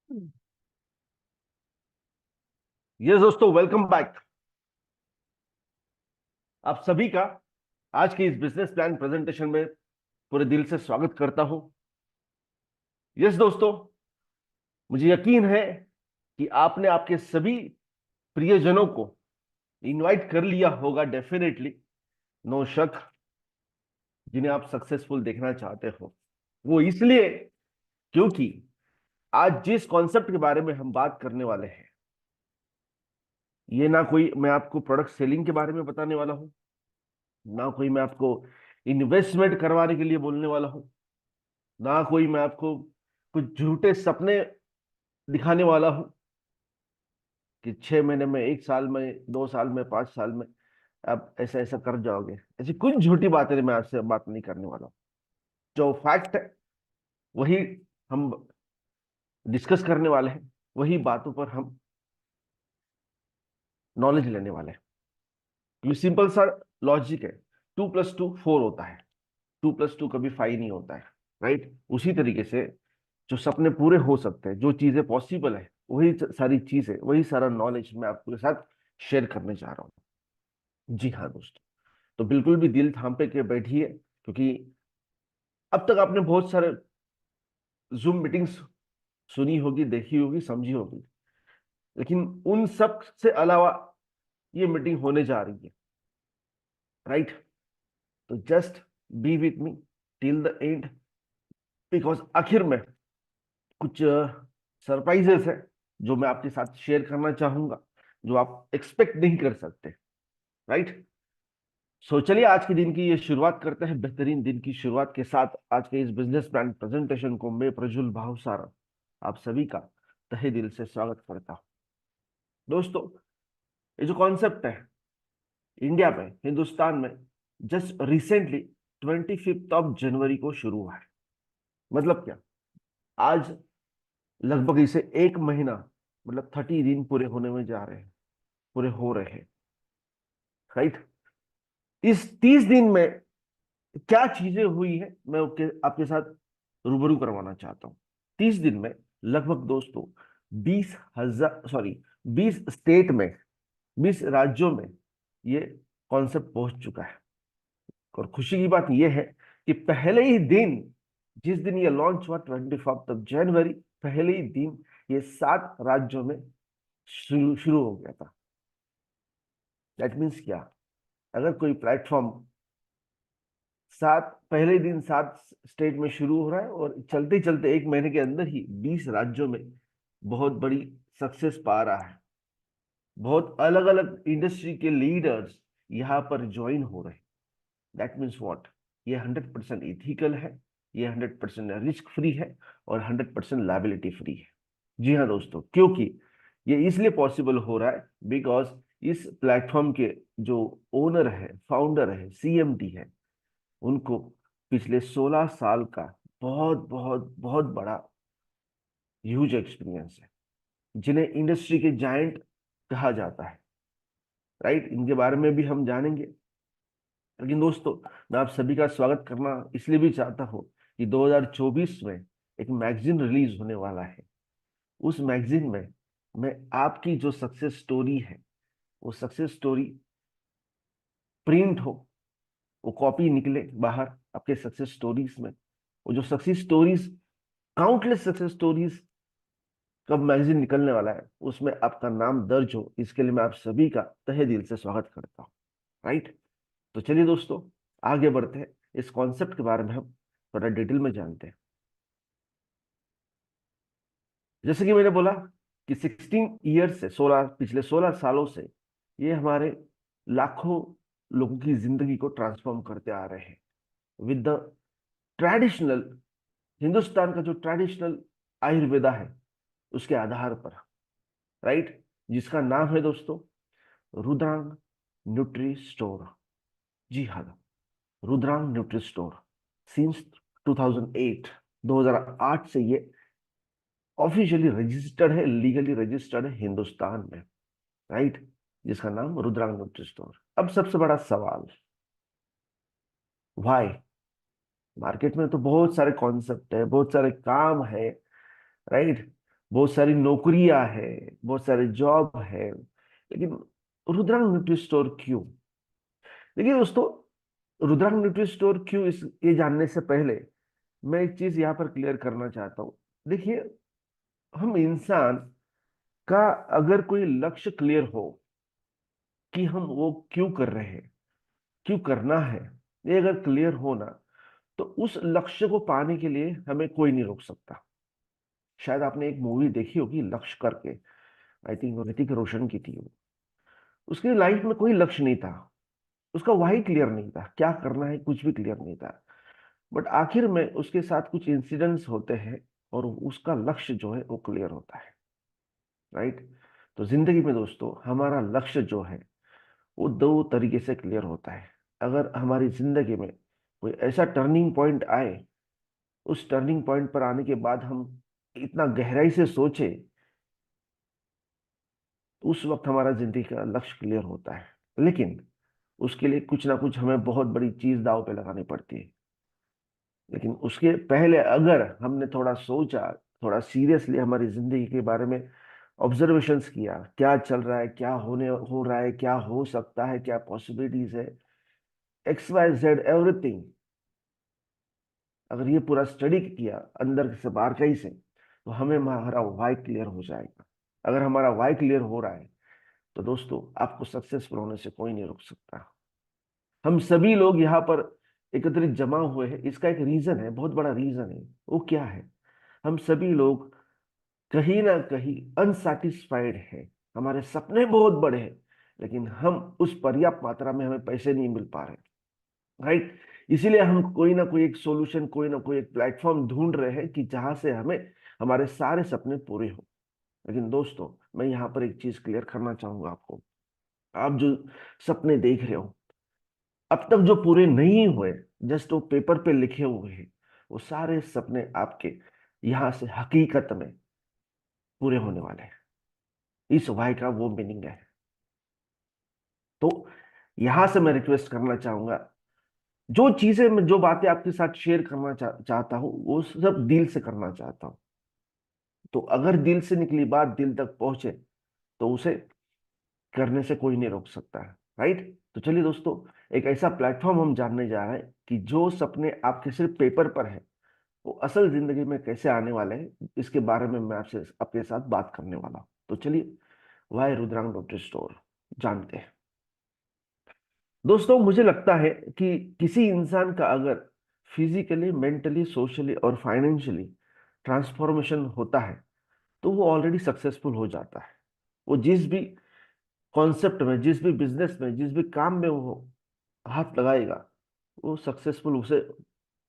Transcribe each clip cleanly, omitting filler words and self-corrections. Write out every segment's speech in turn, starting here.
Yes दोस्तों, welcome back. आप सभी का आज के इस बिजनेस प्लान प्रेजेंटेशन में पूरे दिल से स्वागत करता हूं। यस दोस्तों, मुझे यकीन है कि आपने आपके सभी प्रियजनों को इनवाइट कर लिया होगा, डेफिनेटली, नो शक, जिन्हें आप सक्सेसफुल देखना चाहते हो। वो इसलिए क्योंकि आज जिस कॉन्सेप्ट के बारे में हम बात करने वाले हैं, ये ना कोई मैं आपको प्रोडक्ट सेलिंग के बारे में बताने वाला हूं, ना कोई मैं आपको इन्वेस्टमेंट करवाने के लिए बोलने वाला हूं, ना कोई मैं आपको कुछ झूठे सपने दिखाने वाला हूं कि 6 महीने में, 1 साल में, 2 साल में, 5 साल में आप ऐसा ऐसा कर जाओगे। ऐसी कुछ झूठी बातें मैं आपसे बात नहीं करने वाला हूं। जो फैक्ट है वही हम डिस्कस करने वाले हैं, वही बातों पर हम नॉलेज लेने वाले हैं। ये सिंपल सा लॉजिक है। 2+2 4 होता है। 2+2 कभी 5 नहीं होता है। राइट? उसी तरीके से जो सपने पूरे हो सकते हैं, जो चीजें पॉसिबल है, वही सारी चीजें, वही सारा नॉलेज मैं आपके साथ शेयर करने जा रहा हूँ। जी हाँ दोस्तों, तो बिल्कुल भी दिल थाम के बैठिए, क्योंकि अब तक आपने बहुत सारे जूम मीटिंग्स सुनी होगी, देखी होगी, समझी होगी, लेकिन उन सब से अलावा ये मीटिंग होने जा रही है। राइट? तो just be with me till the end, because आखिर में कुछ सरप्राइजेस है जो मैं आपके साथ शेयर करना चाहूंगा, जो आप एक्सपेक्ट नहीं कर सकते। राइट? सो चलिए आज के दिन की ये शुरुआत करते हैं। बेहतरीन दिन की शुरुआत के साथ आज के इस बिजनेस प्लान प्रेजेंटेशन को मैं प्रज्वल भावसार आप सभी का तहे दिल से स्वागत करता हूं। दोस्तों, ये जो कॉन्सेप्ट है इंडिया में, हिंदुस्तान में, जस्ट रिसेंटली 25 जनवरी को शुरू हुआ है। मतलब क्या, आज लगभग इसे 1 महीना, मतलब 30 दिन पूरे होने में जा रहे हैं, पूरे हो रहे हैं। राइट? इस 30 दिन में क्या चीजें हुई है, मैं आपके साथ रूबरू करवाना चाहता हूं। 30 दिन में लगभग दोस्तों 20,000, सॉरी, 20 स्टेट में, 20 राज्यों में ये कॉन्सेप्ट पहुंच चुका है। और खुशी की बात यह है कि पहले ही दिन, जिस दिन ये लॉन्च हुआ 25 जनवरी, पहले ही दिन ये 7 राज्यों में शुरू शुरू हो गया था। दैट मीन्स क्या, अगर कोई प्लेटफॉर्म पहले दिन 7 स्टेट में शुरू हो रहा है और चलते चलते 1 महीने के अंदर ही 20 राज्यों में बहुत बड़ी सक्सेस पा रहा है, बहुत अलग अलग इंडस्ट्री के लीडर्स यहाँ पर ज्वाइन हो रहे हैं, दैट मीन्स व्हाट, ये 100% इथिकल है, ये 100% रिस्क फ्री है, और 100% लाइबिलिटी फ्री है। जी हाँ दोस्तों, क्योंकि ये इसलिए पॉसिबल हो रहा है बिकॉज इस प्लेटफॉर्म के जो ओनर है, फाउंडर है, सीएमडी है, उनको पिछले 16 साल का बहुत बहुत बहुत बड़ा ह्यूज एक्सपीरियंस है, जिन्हें इंडस्ट्री के जायंट कहा जाता है। राइट? इनके बारे में भी हम जानेंगे। लेकिन दोस्तों, मैं आप सभी का स्वागत करना इसलिए भी चाहता हूँ कि 2024 में एक मैगजीन रिलीज होने वाला है। उस मैगजीन में मैं आपकी जो सक्सेस स्टोरी है, वो सक्सेस स्टोरी प्रिंट हो, वो कॉपी निकले बाहर आपके सक्सेस स्टोरीज में। वो जो success stories, countless success stories, कब मैगजीन निकलने वाला है, उसमें आपका नाम दर्ज हो, इसके लिए मैं आप सभी का तहे दिल से स्वागत करता हूँ। राइट? तो चलिए दोस्तों, आगे बढ़ते हैं। इस कॉन्सेप्ट के बारे में हम थोड़ा डिटेल में जानते हैं। जैसे कि मैंने बोला कि 16 ईयर से, 16, पिछले 16 सालों से ये हमारे लाखों लोगों की जिंदगी को ट्रांसफॉर्म करते आ रहे हैं विद द ट्रेडिशनल, हिंदुस्तान का जो ट्रेडिशनल आयुर्वेदा है उसके आधार पर। राइट? जिसका नाम है दोस्तों रुद्रांग न्यूट्री स्टोर। जी हाँ, रुद्रांग न्यूट्री स्टोर सिंस 2008, 2008 से ये ऑफिशियली रजिस्टर्ड है, लीगली रजिस्टर्ड है हिंदुस्तान में। राइट? जिसका नाम रुद्रांग न्यूट्री स्टोर। अब सबसे बड़ा सवाल, व्हाई? मार्केट में तो बहुत सारे कॉन्सेप्ट है, बहुत सारे काम है। राइट? बहुत सारी नौकरियां है, बहुत सारे जॉब है, लेकिन रुद्रांग न्यूट्री स्टोर क्यों? देखिए दोस्तों, रुद्रांग न्यूट्री स्टोर क्यों, इस ये जानने से पहले मैं एक चीज यहाँ पर क्लियर करना चाहता हूँ। देखिए, हम इंसान का अगर कोई लक्ष्य क्लियर हो कि हम वो क्यों कर रहे हैं, क्यों करना है, ये अगर क्लियर हो ना, तो उस लक्ष्य को पाने के लिए हमें कोई नहीं रोक सकता। शायद आपने एक मूवी देखी होगी लक्ष्य करके, आई थिंक ऋतिक रोशन की थी वो। उसकी लाइफ में कोई लक्ष्य नहीं था, उसका वाही क्लियर नहीं था, क्या करना है कुछ भी क्लियर नहीं था। बट आखिर में उसके साथ कुछ इंसिडेंट्स होते हैं और उसका लक्ष्य जो है वो क्लियर होता है। राइट? तो जिंदगी में दोस्तों हमारा लक्ष्य जो है वो दो तरीके से क्लियर होता है। अगर हमारी जिंदगी में कोई ऐसा टर्निंग पॉइंट आए, उस टर्निंग पॉइंट पर आने के बाद हम इतना गहराई से सोचे, तो उस वक्त हमारा जिंदगी का लक्ष्य क्लियर होता है। लेकिन उसके लिए कुछ ना कुछ हमें बहुत बड़ी चीज दांव पे लगानी पड़ती है। लेकिन उसके पहले अगर हमने थोड़ा सोचा, थोड़ा सीरियसली हमारी जिंदगी के बारे में ऑब्जर्वेशंस किया, क्या चल रहा है, क्या होने हो रहा है, क्या हो सकता है, क्या पॉसिबिलिटीज है, एक्स वाई जेड एवरीथिंग, अगर ये पूरा स्टडी किया अंदर से बाहर कहीं से, तो हमें हमारा वाई क्लियर हो जाएगा। अगर हमारा वाई क्लियर हो रहा है तो दोस्तों आपको सक्सेसफुल होने से कोई नहीं रोक सकता। हम सभी लोग यहाँ पर एकत्रित जमा हुए हैं, इसका एक रीजन है, बहुत बड़ा रीजन है। वो क्या है? हम सभी लोग कहीं ना कहीं अनसेटिस्फाइड है। हमारे सपने बहुत बड़े हैं, लेकिन हम उस पर्याप्त मात्रा में हमें पैसे नहीं मिल पा रहे। राइट? इसीलिए हम कोई ना कोई एक सॉल्यूशन, कोई ना कोई एक प्लेटफॉर्म ढूंढ रहे हैं कि जहां से हमें हमारे सारे सपने पूरे हो। लेकिन दोस्तों, मैं यहाँ पर एक चीज क्लियर करना चाहूंगा आपको। आप जो सपने देख रहे हो, अब तक जो पूरे नहीं हुए, जस्ट वो पेपर पे लिखे हुए हैं, वो सारे सपने आपके यहां से हकीकत में पूरे होने वाले हैं। इस वाई का वो मीनिंग है। तो यहां से मैं रिक्वेस्ट करना चाहूंगा, जो चीजें मैं, जो बातें आपके साथ शेयर करना चाहता हूँ, वो सब दिल से करना चाहता हूँ। तो अगर दिल से निकली बात दिल तक पहुंचे, तो उसे करने से कोई नहीं रोक सकता है। राइट? तो चलिए दोस्तों, एक ऐसा प्लेटफॉर्म हम जानने जा रहे हैं कि जो सपने आपके सिर्फ पेपर पर है, वो असल जिंदगी में कैसे आने वाले हैं, इसके बारे में मैं आपसे आपके साथ बात करने वाला हूं। तो चलिए, वाई रुद्रांग न्यूट्री स्टोर जानते हैं। दोस्तों, मुझे लगता है कि किसी इंसान का अगर फिजिकली, मेंटली, सोशली और फाइनेंशियली ट्रांसफॉर्मेशन होता है, तो वो ऑलरेडी सक्सेसफुल हो जाता है। वो जिस भी कॉन्सेप्ट में, जिस भी बिजनेस में, जिस भी काम में वो हाथ लगाएगा, वो सक्सेसफुल, उसे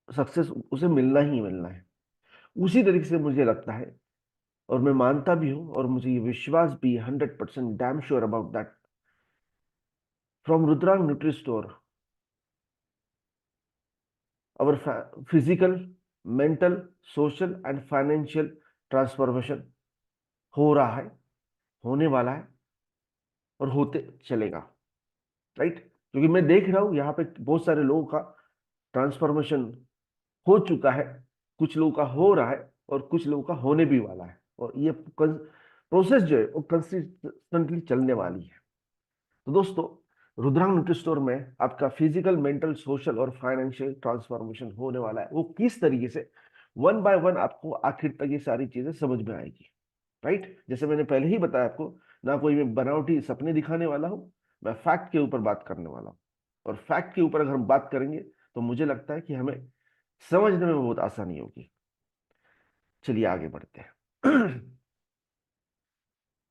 सक्सेस उसे मिलना ही मिलना है। उसी तरीके से मुझे लगता है, और मैं मानता भी हूं, और मुझे ये विश्वास भी 100% damn sure about that, from Rudrang nutri store our physical, mental, social and financial transformation हो रहा है, होने वाला है और होते चलेगा। राइट? क्योंकि मैं देख रहा हूं यहाँ पे बहुत सारे लोगों का ट्रांसफॉर्मेशन हो चुका है, कुछ लोगों का हो रहा है और कुछ लोगों का होने भी वाला है। और ये प्रोसेस जो है वो कंसिस्टेंटली चलने वाली है। तो दोस्तों, रुद्रांग न्यूट्री स्टोर में आपका फिजिकल, मेंटल, सोशल और फाइनेंशियल ट्रांसफॉर्मेशन होने वाला है। वो किस तरीके से, वन बाय वन आपको आखिर तक ये सारी चीजें समझ में आएगी। राइट? जैसे मैंने पहले ही बताया आपको, ना कोई मैं बनावटी सपने दिखाने वाला हूँ, मैं फैक्ट के ऊपर बात करने वाला हूँ। और फैक्ट के ऊपर अगर हम बात करेंगे, तो मुझे लगता है कि हमें समझने में बहुत आसानी होगी। चलिए आगे बढ़ते हैं।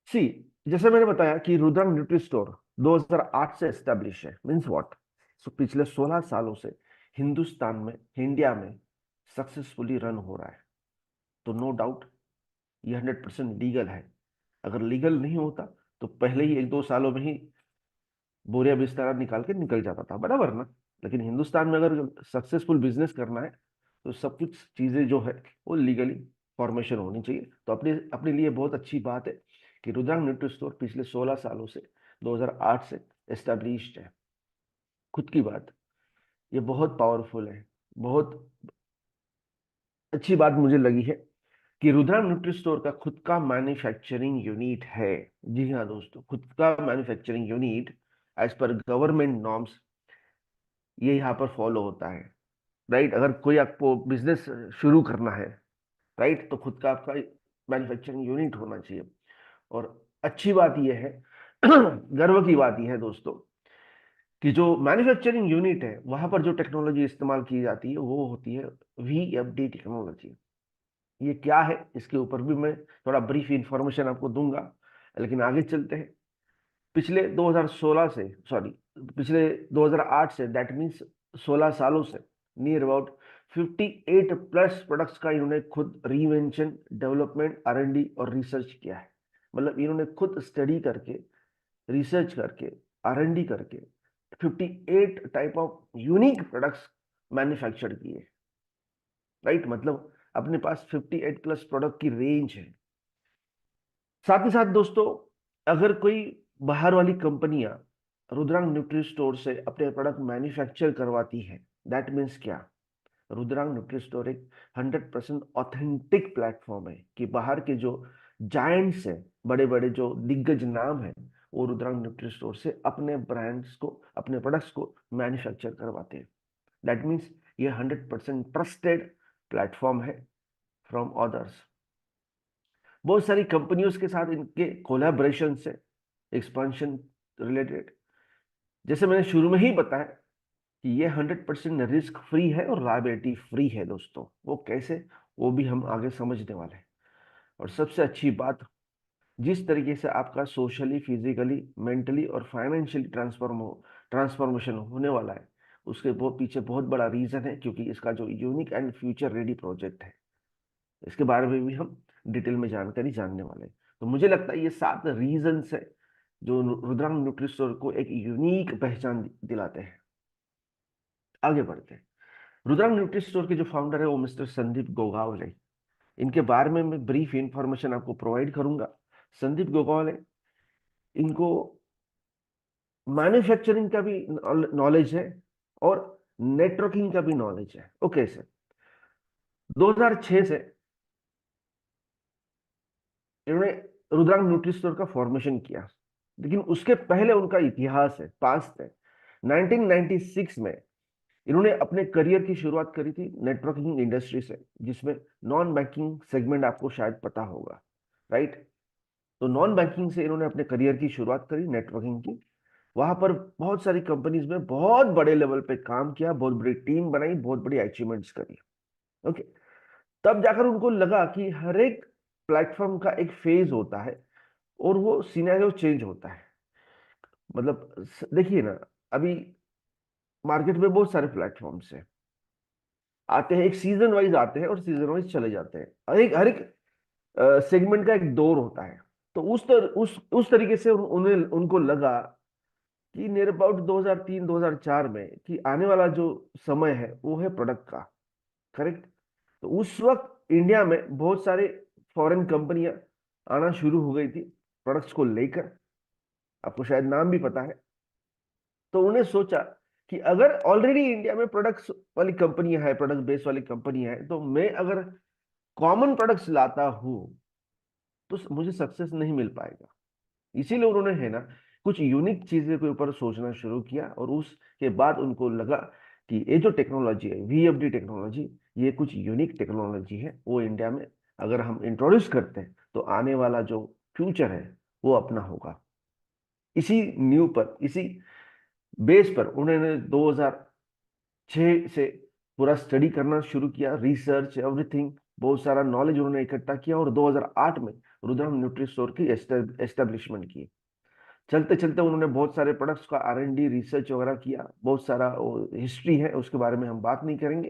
सी, जैसे मैंने बताया कि रुद्रांग न्यूट्री स्टोर 2008 से एस्टेब्लिश है, मींस व्हाट, सो पिछले 16 सालों से हिंदुस्तान में, इंडिया में सक्सेसफुली रन हो रहा है। तो नो डाउट ये 100% लीगल है। अगर लीगल नहीं होता तो पहले ही 1-2 सालों में ही बोरिया बिस्तर निकाल के निकल जाता था, बराबर ना? लेकिन हिंदुस्तान में अगर सक्सेसफुल बिजनेस करना है, तो सब कुछ चीजें जो है वो लीगली फॉर्मेशन होनी चाहिए। तो अपने अपने लिए बहुत अच्छी बात है कि रुद्रांग न्यूट्री स्टोर पिछले 16 सालों से, 2008 से एस्टेब्लिश्ड है। खुद की बात, ये बहुत पावरफुल है। बहुत अच्छी बात मुझे लगी है कि रुद्रा न्यूट्री स्टोर का खुद का मैन्युफैक्चरिंग यूनिट है। जी हाँ दोस्तों, खुद का manufacturing unit as per government norms ये यहाँ पर फॉलो होता है। राइट, अगर कोई आपको बिजनेस शुरू करना है, राइट, तो खुद का आपका मैन्युफैक्चरिंग यूनिट होना चाहिए। और अच्छी बात यह है गर्व की बात यह है दोस्तों कि जो मैन्युफैक्चरिंग यूनिट है वहां पर जो टेक्नोलॉजी इस्तेमाल की जाती है वो होती है VFD टेक्नोलॉजी। ये क्या है इसके ऊपर भी मैं थोड़ा ब्रीफ इंफॉर्मेशन आपको दूंगा, लेकिन आगे चलते हैं। पिछले 2016 से, सॉरी, पिछले 2008 से, दैट मीन्स 16 सालों से, नियर अबाउट 58 प्लस प्रोडक्ट्स का इन्होंने खुद रीइन्वेंशन, डेवलपमेंट, R&D और रिसर्च किया है। मतलब इन्होंने खुद स्टडी करके, रिसर्च करके, R&D करके 58 type of unique products manufacture किए। राइट, मतलब अपने पास 58 प्लस प्रोडक्ट की रेंज है। साथ ही साथ दोस्तों, अगर कोई बाहर वाली कंपनियां रुद्रांग न्यूट्री स्टोर से अपने प्रोडक्ट मैन्युफैक्चर करवाती है, दैट मीन्स क्या, रुद्रांग न्यूट्री स्टोर एक 100% ऑथेंटिक प्लेटफॉर्म है कि बाहर के जो जायंट्स हैं, बड़े बड़े जो दिग्गज नाम है, वो रुद्रांग न्यूट्री स्टोर से अपने ब्रांड्स को, अपने प्रोडक्ट्स को मैन्युफैक्चर करवाते हैं। दैट मीन्स ये 100% ट्रस्टेड प्लेटफॉर्म है फ्रॉम अदर्स। बहुत सारी कंपनियों के साथ इनके कोलैबोरेशन से एक्सपांशन रिलेटेड, जैसे मैंने शुरू में ही बताया कि ये 100% रिस्क फ्री है और लायबिलिटी फ्री है दोस्तों। वो कैसे, वो भी हम आगे समझने वाले हैं। और सबसे अच्छी बात, जिस तरीके से आपका सोशली, फिजिकली, मेंटली और फाइनेंशियली ट्रांसफॉर्मेशन होने वाला है, उसके बहुत पीछे बहुत बड़ा रीजन है, क्योंकि इसका जो unique and future ready project है, इसके बारे में भी हम डिटेल में जानकारी जानने वाले हैं। तो मुझे लगता है ये 7 रीजंस है जो रुद्रांग न्यूट्री स्टोर को एक यूनिक पहचान दिलाते हैं। आगे बढ़ते हैं। रुद्रांग न्यूट्री स्टोर के जो फाउंडर है वो मिस्टर संदीप गोगावले। इनके बारे में मैं ब्रीफ इंफॉर्मेशन आपको प्रोवाइड करूंगा। संदीप गोगावले, इनको मैन्युफैक्चरिंग का भी नॉलेज है और नेटवर्किंग का भी नॉलेज है। ओके सर, 2006 से इन्होंने रुद्रांग न्यूट्री स्टोर का फॉर्मेशन किया, लेकिन उसके पहले उनका इतिहास है, पास्ट है। 1996 में इन्होंने अपने करियर की शुरुआत करी थी नेटवर्किंग इंडस्ट्री से, जिसमें नॉन बैंकिंग सेगमेंट आपको शायद पता होगा। राइट, तो नॉन बैंकिंग से इन्होंने अपने करियर की शुरुआत करी, नेटवर्किंग की। वहां पर बहुत सारी कंपनीज में बहुत बड़े लेवल पे काम किया, बहुत बड़ी टीम बनाई, बहुत बड़ी अचीवमेंट्स करी। ओके, तब जाकर उनको लगा कि हर एक प्लेटफॉर्म का एक फेज होता है और वो सिनेरियो चेंज होता है। मतलब देखिए ना, अभी मार्केट में बहुत सारे प्लेटफॉर्म्स हैं, आते हैं, एक सीजन वाइज आते हैं और सीजन वाइज चले जाते हैं। हर एक सेगमेंट का एक दौर होता है। तो उस तरीके से उन्हें उनको लगा कि नियर अबाउट 2003-2004 में कि आने वाला जो समय है वो है प्रोडक्ट का। करेक्ट, तो उस वक्त इंडिया में बहुत सारे फॉरेन कंपनियां आना शुरू हो गई थी प्रोडक्ट्स को लेकर, आपको शायद नाम भी पता है। तो उन्हें सोचा कि अगर ऑलरेडी इंडिया में प्रोडक्ट्स वाली कंपनियां है, प्रोडक्ट बेस वाली कंपनियां है, तो मैं अगर कॉमन प्रोडक्ट्स लाता हूं तो मुझे सक्सेस नहीं मिल पाएगा। इसीलिए उन्होंने है ना कुछ यूनिक चीजें के ऊपर सोचना शुरू किया, और उसके बाद उनको लगा कि ये जो टेक्नोलॉजी है, VFD टेक्नोलॉजी, ये कुछ यूनिक टेक्नोलॉजी है, वो इंडिया में अगर हम इंट्रोड्यूस करते हैं तो आने वाला जो फ्यूचर है वो अपना होगा। इसी न्यू पर, इसी बेस पर उन्होंने 2006 से पूरा स्टडी करना शुरू किया, रिसर्च एवरीथिंग, बहुत सारा नॉलेज उन्होंने इकट्ठा किया, और 2008 में रुद्रम न्यूट्री स्टोर की एस्टेब्लिशमेंट की। चलते चलते उन्होंने बहुत सारे प्रोडक्ट्स का R&D रिसर्च वगैरह किया, बहुत सारा हिस्ट्री है, उसके बारे में हम बात नहीं करेंगे।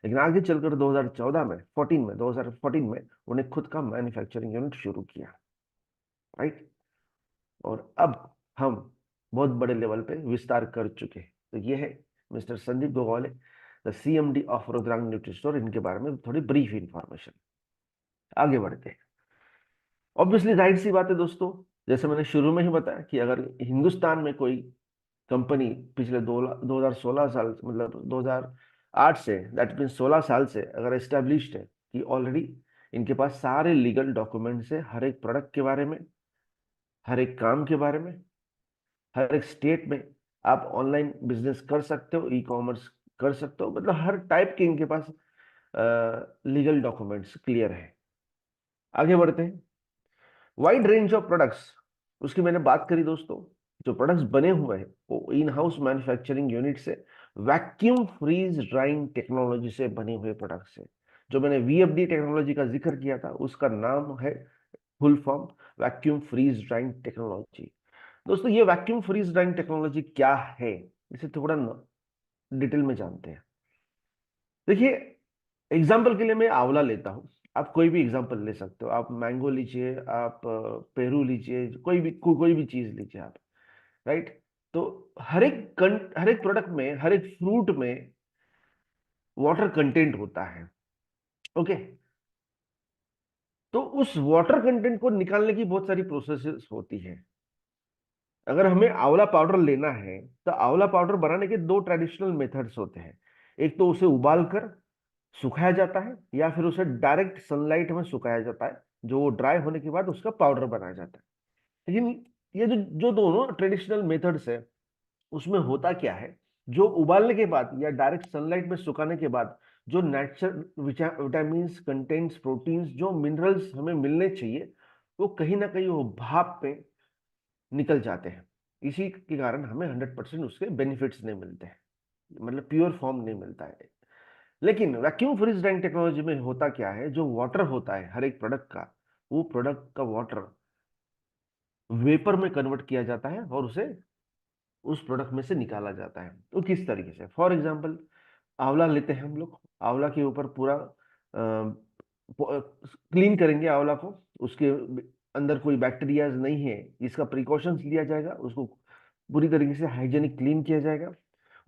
लेकिन आगे चलकर 2014 में उन्हें खुद का मैन्युफैक्चरिंग यूनिट शुरू किया। राइट, और अब हम बहुत बड़े लेवल पे विस्तार कर चुके हैं। तो ये है mister Sandeep Gogawale, the CMD of Rudrang nutri store. इनके बारे में थोड़ी ब्रीफ इंफॉर्मेशन। आगे बढ़ते हैं। ऑब्वियसली जाहिर सी बात है दोस्तों, जैसे मैंने शुरू में ही बताया कि अगर हिंदुस्तान में कोई कंपनी पिछले 2016 साल, मतलब 2008 से, दैट मीन 16 साल से अगर एस्टेब्लिश्ड है कि ऑलरेडी इनके पास सारे लीगल डॉक्यूमेंट्स है, हर एक प्रोडक्ट के बारे में, हर एक काम के बारे में, हर एक स्टेट में आप ऑनलाइन बिजनेस कर सकते हो, ई कॉमर्स कर सकते हो, मतलब हर टाइप के इनके पास लीगल डॉक्यूमेंट्स क्लियर है। आगे बढ़ते हैं। वाइड रेंज ऑफ प्रोडक्ट्स, उसकी मैंने बात करी दोस्तों। जो प्रोडक्ट्स बने हुए हैं वो इन हाउस मैन्युफैक्चरिंग यूनिट से, वैक्यूम फ्रीज ड्राइंग टेक्नोलॉजी से बने हुए प्रोडक्ट्स है। जो मैंने वीएफडी टेक्नोलॉजी का जिक्र किया था उसका नाम है full form vacuum freeze drying technology. दोस्तों ये वैक्यूम फ्रीज ड्राइंग टेक्नोलॉजी क्या है, इसे थोड़ा डिटेल में जानते हैं। देखिए, एग्जाम्पल के लिए मैं आंवला लेता हूँ, आप कोई भी एग्जाम्पल ले सकते हो, आप मैंगो लीजिए, आप पेरू लीजिए, कोई भी चीज लीजिए आप, राइट। तो हर एक प्रोडक्ट में, हर एक फ्रूट में वाटर कंटेंट होता है। ओके, तो उस वाटर कंटेंट को निकालने की बहुत सारी प्रोसेसेस होती है। अगर हमें आंवला पाउडर लेना है तो आंवला पाउडर बनाने के दो ट्रेडिशनल मेथड्स होते हैं। एक तो उसे उबाल कर सुखाया जाता है, या फिर उसे डायरेक्ट सनलाइट में सुखाया जाता है, जो वो ड्राई होने के बाद उसका पाउडर बनाया जाता है। लेकिन ये जो जो दोनों ट्रेडिशनल मेथड्स है, उसमें होता क्या है, जो उबालने के बाद या डायरेक्ट सनलाइट में सुखाने के बाद जो नेचुरल विटामिन कंटेंट्स, प्रोटीन्स, जो मिनरल्स हमें मिलने चाहिए, वो कहीं ना कहीं वो भाप में निकल जाते हैं। इसी के कारण हमें 100% उसके बेनिफिट्स नहीं मिलते हैं, मतलब प्योर फॉर्म नहीं मिलता है। लेकिन वैक्यूम फ्रीज ड्राइंग टेक्नोलॉजी में होता क्या है, जो वाटर होता है हर एक प्रोडक्ट का, वो प्रोडक्ट का वाटर वेपर में कन्वर्ट किया जाता है और उसे उस प्रोडक्ट में से निकाला जाता है। तो किस तरीके से, फॉर एग्जांपल आंवला लेते हैं हम लोग, आंवला के ऊपर पूरा क्लीन करेंगे आंवला को, उसके अंदर कोई बैक्टीरियाज नहीं है, इसका प्रिकॉशंस लिया जाएगा, उसको पूरी तरीके से हाइजेनिक क्लीन किया जाएगा।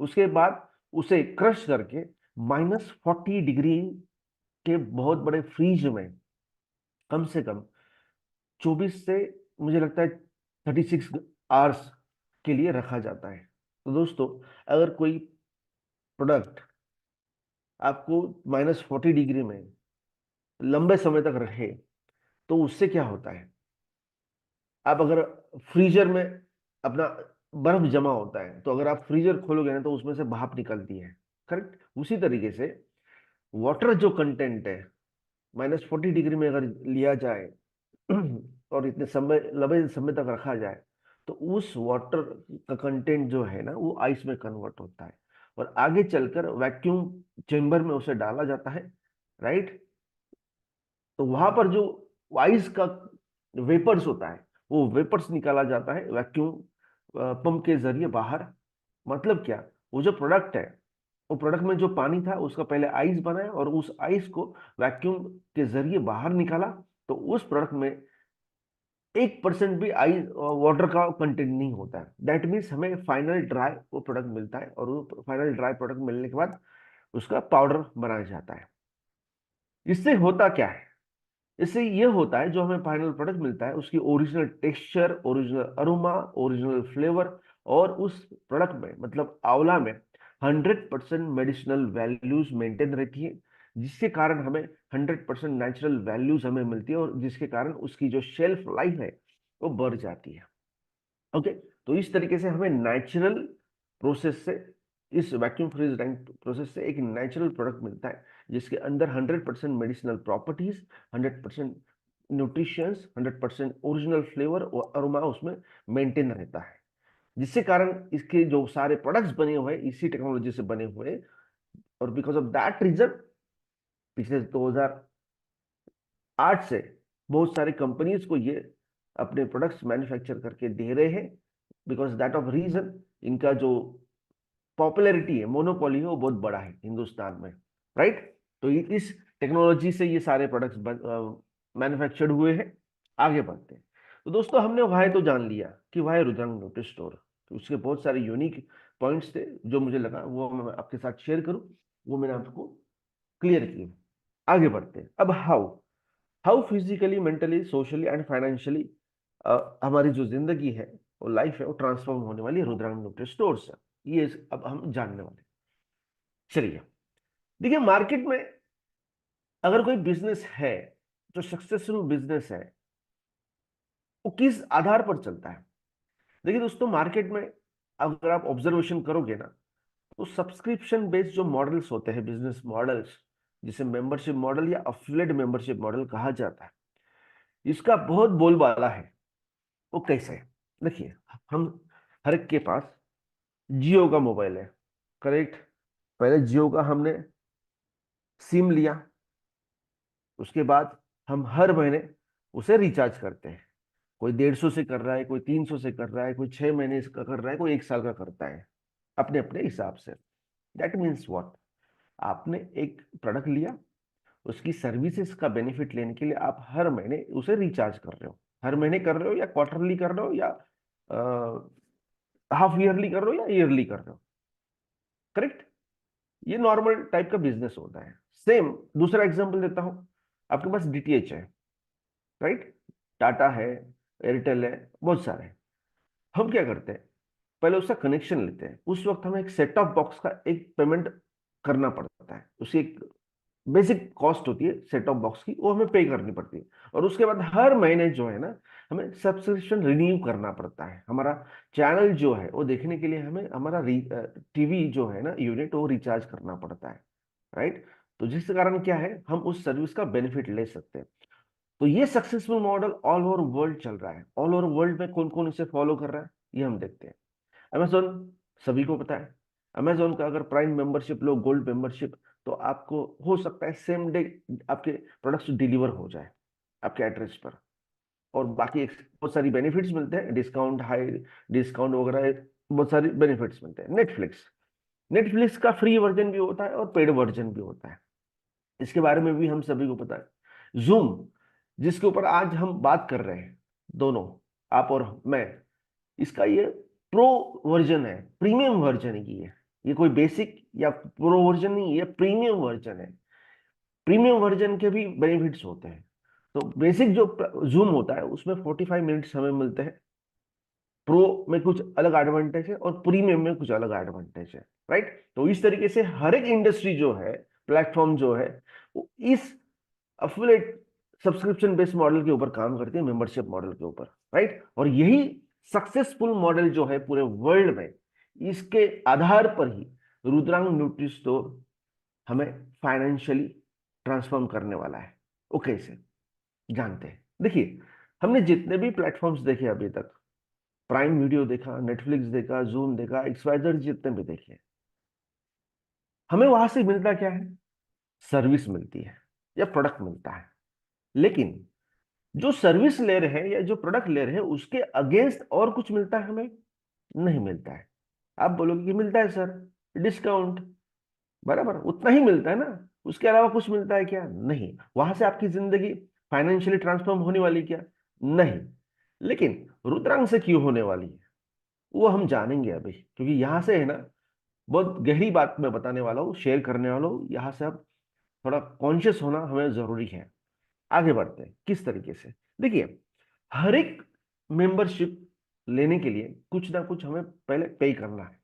उसके बाद उसे क्रश करके -40 डिग्री के बहुत बड़े फ्रीज में कम से कम 24 से, मुझे लगता है 36 आवर्स के लिए रखा जाता है। तो दोस्तों, अगर कोई प्रोडक्ट आपको -40 डिग्री में लंबे समय तक रहे तो उससे क्या होता है, आप अगर फ्रीजर में अपना बर्फ जमा होता है, तो अगर आप फ्रीजर खोलोगे ना तो उसमें से भाप निकलती है, करेक्ट। उसी तरीके से वाटर जो कंटेंट है, -40 डिग्री में अगर लिया जाए और इतने समय, लंबे समय तक रखा जाए, तो उस वाटर का कंटेंट जो है ना वो आइस में कन्वर्ट होता है और आगे चलकर वैक्यूम चेंबर में उसे डाला जाता है, राइट। तो वहां पर जो आइस का वेपर्स होता है, वो वेपर्स निकाला जाता है वैक्यूम पंप के जरिए बाहर। मतलब क्या, वो जो प्रोडक्ट है, वो प्रोडक्ट में जो पानी था उसका पहले आइस बनाया और उस आइस को वैक्यूम के जरिए बाहर निकाला, तो उस प्रोडक्ट में 1% भी आइस वाटर का कंटेंट नहीं होता है। दैट मीन्स हमें फाइनल ड्राई वो प्रोडक्ट मिलता है, और वो फाइनल ड्राई प्रोडक्ट मिलने के बाद उसका पाउडर बनाया जाता है। इससे होता क्या है, इससे ये होता है जो हमें फाइनल प्रोडक्ट मिलता है उसकी original texture, original aroma, original flavour, और उस प्रोडक्ट में, मतलब आंवला में 100% मेडिसिनल वैल्यूज मेंटेन रहती है, जिसके कारण हमें 100% नेचुरल वैल्यूज हमें मिलती है, और जिसके कारण उसकी जो शेल्फ लाइफ है वो बढ़ जाती है। ओके, तो इस तरीके से हमें नेचुरल प्रोसेस से, इस वैक्यूम फ्रीज ड्राइंग प्रोसेस से एक नेचुरल प्रोडक्ट मिलता है, जिसके अंदर 100% medicinal properties, 100% nutritions, 100% original flavour और अरोमा उसमें मेंटेन रहता है, जिसके कारण इसके जो सारे प्रोडक्ट्स बने हुए हैं इसी टेक्नोलॉजी से बने हुए हैं। और बिकॉज ऑफ दैट रीजन पिछले 2008 से बहुत सारे कंपनीज को ये अपने प्रोडक्ट्स मैन्युफैक्चर करके दे रहे हैं। बिकॉज दैट ऑफ रीजन इनका जो पॉपुलैरिटी है, मोनोपोली है, वो बहुत बड़ा है हिंदुस्तान में, राइट। तो इस टेक्नोलॉजी से ये सारे प्रोडक्ट्स मैन्युफैक्चर्ड हुए हैं। आगे बढ़ते हैं। तो दोस्तों, हमने वाई तो जान लिया कि वाई रुद्रम न्यूट्री स्टोर, तो उसके बहुत सारे यूनिक पॉइंट्स थे जो मुझे लगा वो मैं आपके साथ शेयर करूं, वो मैंने आपको क्लियर किया। आगे बढ़ते हैं। अब how, how physically, mentally, socially and financially हमारी जो जिंदगी है, वो लाइफ है, वो ट्रांसफॉर्म होने वाली है रुद्रांग न्यूट्री स्टोर से। ये अब हम जानने वाले। चलिए, देखिए, मार्केट में अगर कोई बिजनेस है जो सक्सेसफुल बिजनेस है वो किस आधार पर चलता है। देखिए दोस्तों, मार्केट में अगर आप ऑब्जर्वेशन करोगे ना, तो सब्सक्रिप्शन बेस्ड जो मॉडल्स होते हैं, बिजनेस मॉडल्स, जिसे मेंबरशिप मॉडल या अफिलिएट मेंबरशिप मॉडल कहा जाता है, इसका बहुत बोलबाला है। वो कैसे है? देखिए, हम हर एक के पास जियो का मोबाइल है, करेक्ट। पहले जियो का हमने सिम लिया, उसके बाद हम हर महीने उसे रिचार्ज करते हैं। कोई 150 से कर रहा है, कोई 300 से कर रहा है, कोई 6 महीने का कर रहा है, कोई 1 साल का करता है, अपने अपने हिसाब से। दैट मीन्स व्हाट, आपने एक प्रोडक्ट लिया, उसकी सर्विसेज का बेनिफिट लेने के लिए आप हर महीने उसे रिचार्ज कर रहे हो। हर महीने कर रहे हो या क्वार्टरली कर रहे हो या हाफ ईयरली कर रहे हो या ईयरली कर रहे हो, करेक्ट। ये नॉर्मल टाइप का बिजनेस होता है। सेम दूसरा एग्जांपल देता हूं, आपके पास डीटीएच है, राइट, टाटा है, एयरटेल है, बहुत सारे हैं। हम क्या करते हैं, पहले उसका कनेक्शन लेते हैं। उस वक्त हमें एक सेट ऑफ बॉक्स का एक पेमेंट करना पड़ता है, उसकी एक बेसिक कॉस्ट होती है सेट ऑफ बॉक्स की, वो हमें पे करनी पड़ती है। और उसके बाद हर महीने जो है ना, हमें सब्सक्रिप्शन रिन्यू करना पड़ता है। हमारा चैनल जो है वो देखने के लिए हमें हमारा टीवी जो है ना यूनिट, वो रिचार्ज करना पड़ता है, राइट। तो जिस कारण क्या है, हम उस सर्विस का बेनिफिट ले सकते हैं। तो ये successful model all over world चल रहा है। ऑल ओवर वर्ल्ड में कौन कौन इसे फॉलो कर रहा है, ये हम देखते हैं। अमेजोन सभी को पता है। अमेजोन का अगर प्राइम मेंबरशिप लो, गोल्ड मेंबरशिप, तो आपको हो सकता है सेम डे आपके प्रोडक्ट्स डिलीवर हो जाए आपके एड्रेस पर। और बाकी बहुत सारी बेनिफिट्स मिलते हैं, डिस्काउंट, हाई डिस्काउंट वगैरह, बहुत सारी बेनिफिट्स मिलते हैं। नेटफ्लिक्स, नेटफ्लिक्स का फ्री वर्जन भी होता है और पेड वर्जन भी होता है, इसके बारे में भी हम सभी को पता है। जूम, जिसके ऊपर आज हम बात कर रहे हैं दोनों, आप और मैं, इसका ये प्रो वर्जन है, प्रीमियम वर्जन है ये कोई बेसिक या प्रो वर्जन नहीं, ये प्रीमियम वर्जन है। प्रीमियम वर्जन के भी बेनिफिट्स होते हैं। तो बेसिक जो जूम होता है उसमें 45 मिनट्स हमें मिलते हैं, प्रो में कुछ अलग एडवांटेज है और प्रीमियम में कुछ अलग एडवांटेज है, राइट। तो इस तरीके से हर एक इंडस्ट्री जो है, प्लेटफॉर्म जो है, वो इस अफिलिएट सब्सक्रिप्शन बेस्ड मॉडल के ऊपर काम करती है, मेंबरशिप मॉडल के ऊपर, राइट। और यही सक्सेसफुल मॉडल जो है पूरे वर्ल्ड में, इसके आधार पर ही रुद्रांग न्यूट्री स्टोर हमें फाइनेंशियली ट्रांसफॉर्म करने वाला है। वो कैसे, जानते हैं। देखिए, हमने जितने भी प्लेटफॉर्म्स देखे अभी तक, प्राइम वीडियो देखा, नेटफ्लिक्स देखा, जूम देखा, एक्सवाइजर जितने भी देखे, हमें वहां से मिलता क्या है, सर्विस मिलती है या प्रोडक्ट मिलता है। लेकिन जो सर्विस ले रहे हैं या जो प्रोडक्ट ले रहे हैं, उसके अगेंस्ट और कुछ मिलता है हमें, नहीं मिलता है। आप बोलोगे कि मिलता है सर, डिस्काउंट, बराबर उतना ही मिलता है ना, उसके अलावा कुछ मिलता है क्या? नहीं। वहां से आपकी जिंदगी फाइनेंशियली ट्रांसफॉर्म होने वाली क्या? नहीं। लेकिन रुद्रांग से क्यों होने वाली है, वो हम जानेंगे अभी, क्योंकि यहाँ से है ना, बहुत गहरी बात मैं बताने वाला हूँ, शेयर करने वाला हूँ। यहाँ से अब थोड़ा कॉन्शियस होना हमें जरूरी है। आगे बढ़ते हैं किस तरीके से। देखिए, हर एक मेंबरशिप लेने के लिए कुछ ना कुछ हमें पहले पे करना है।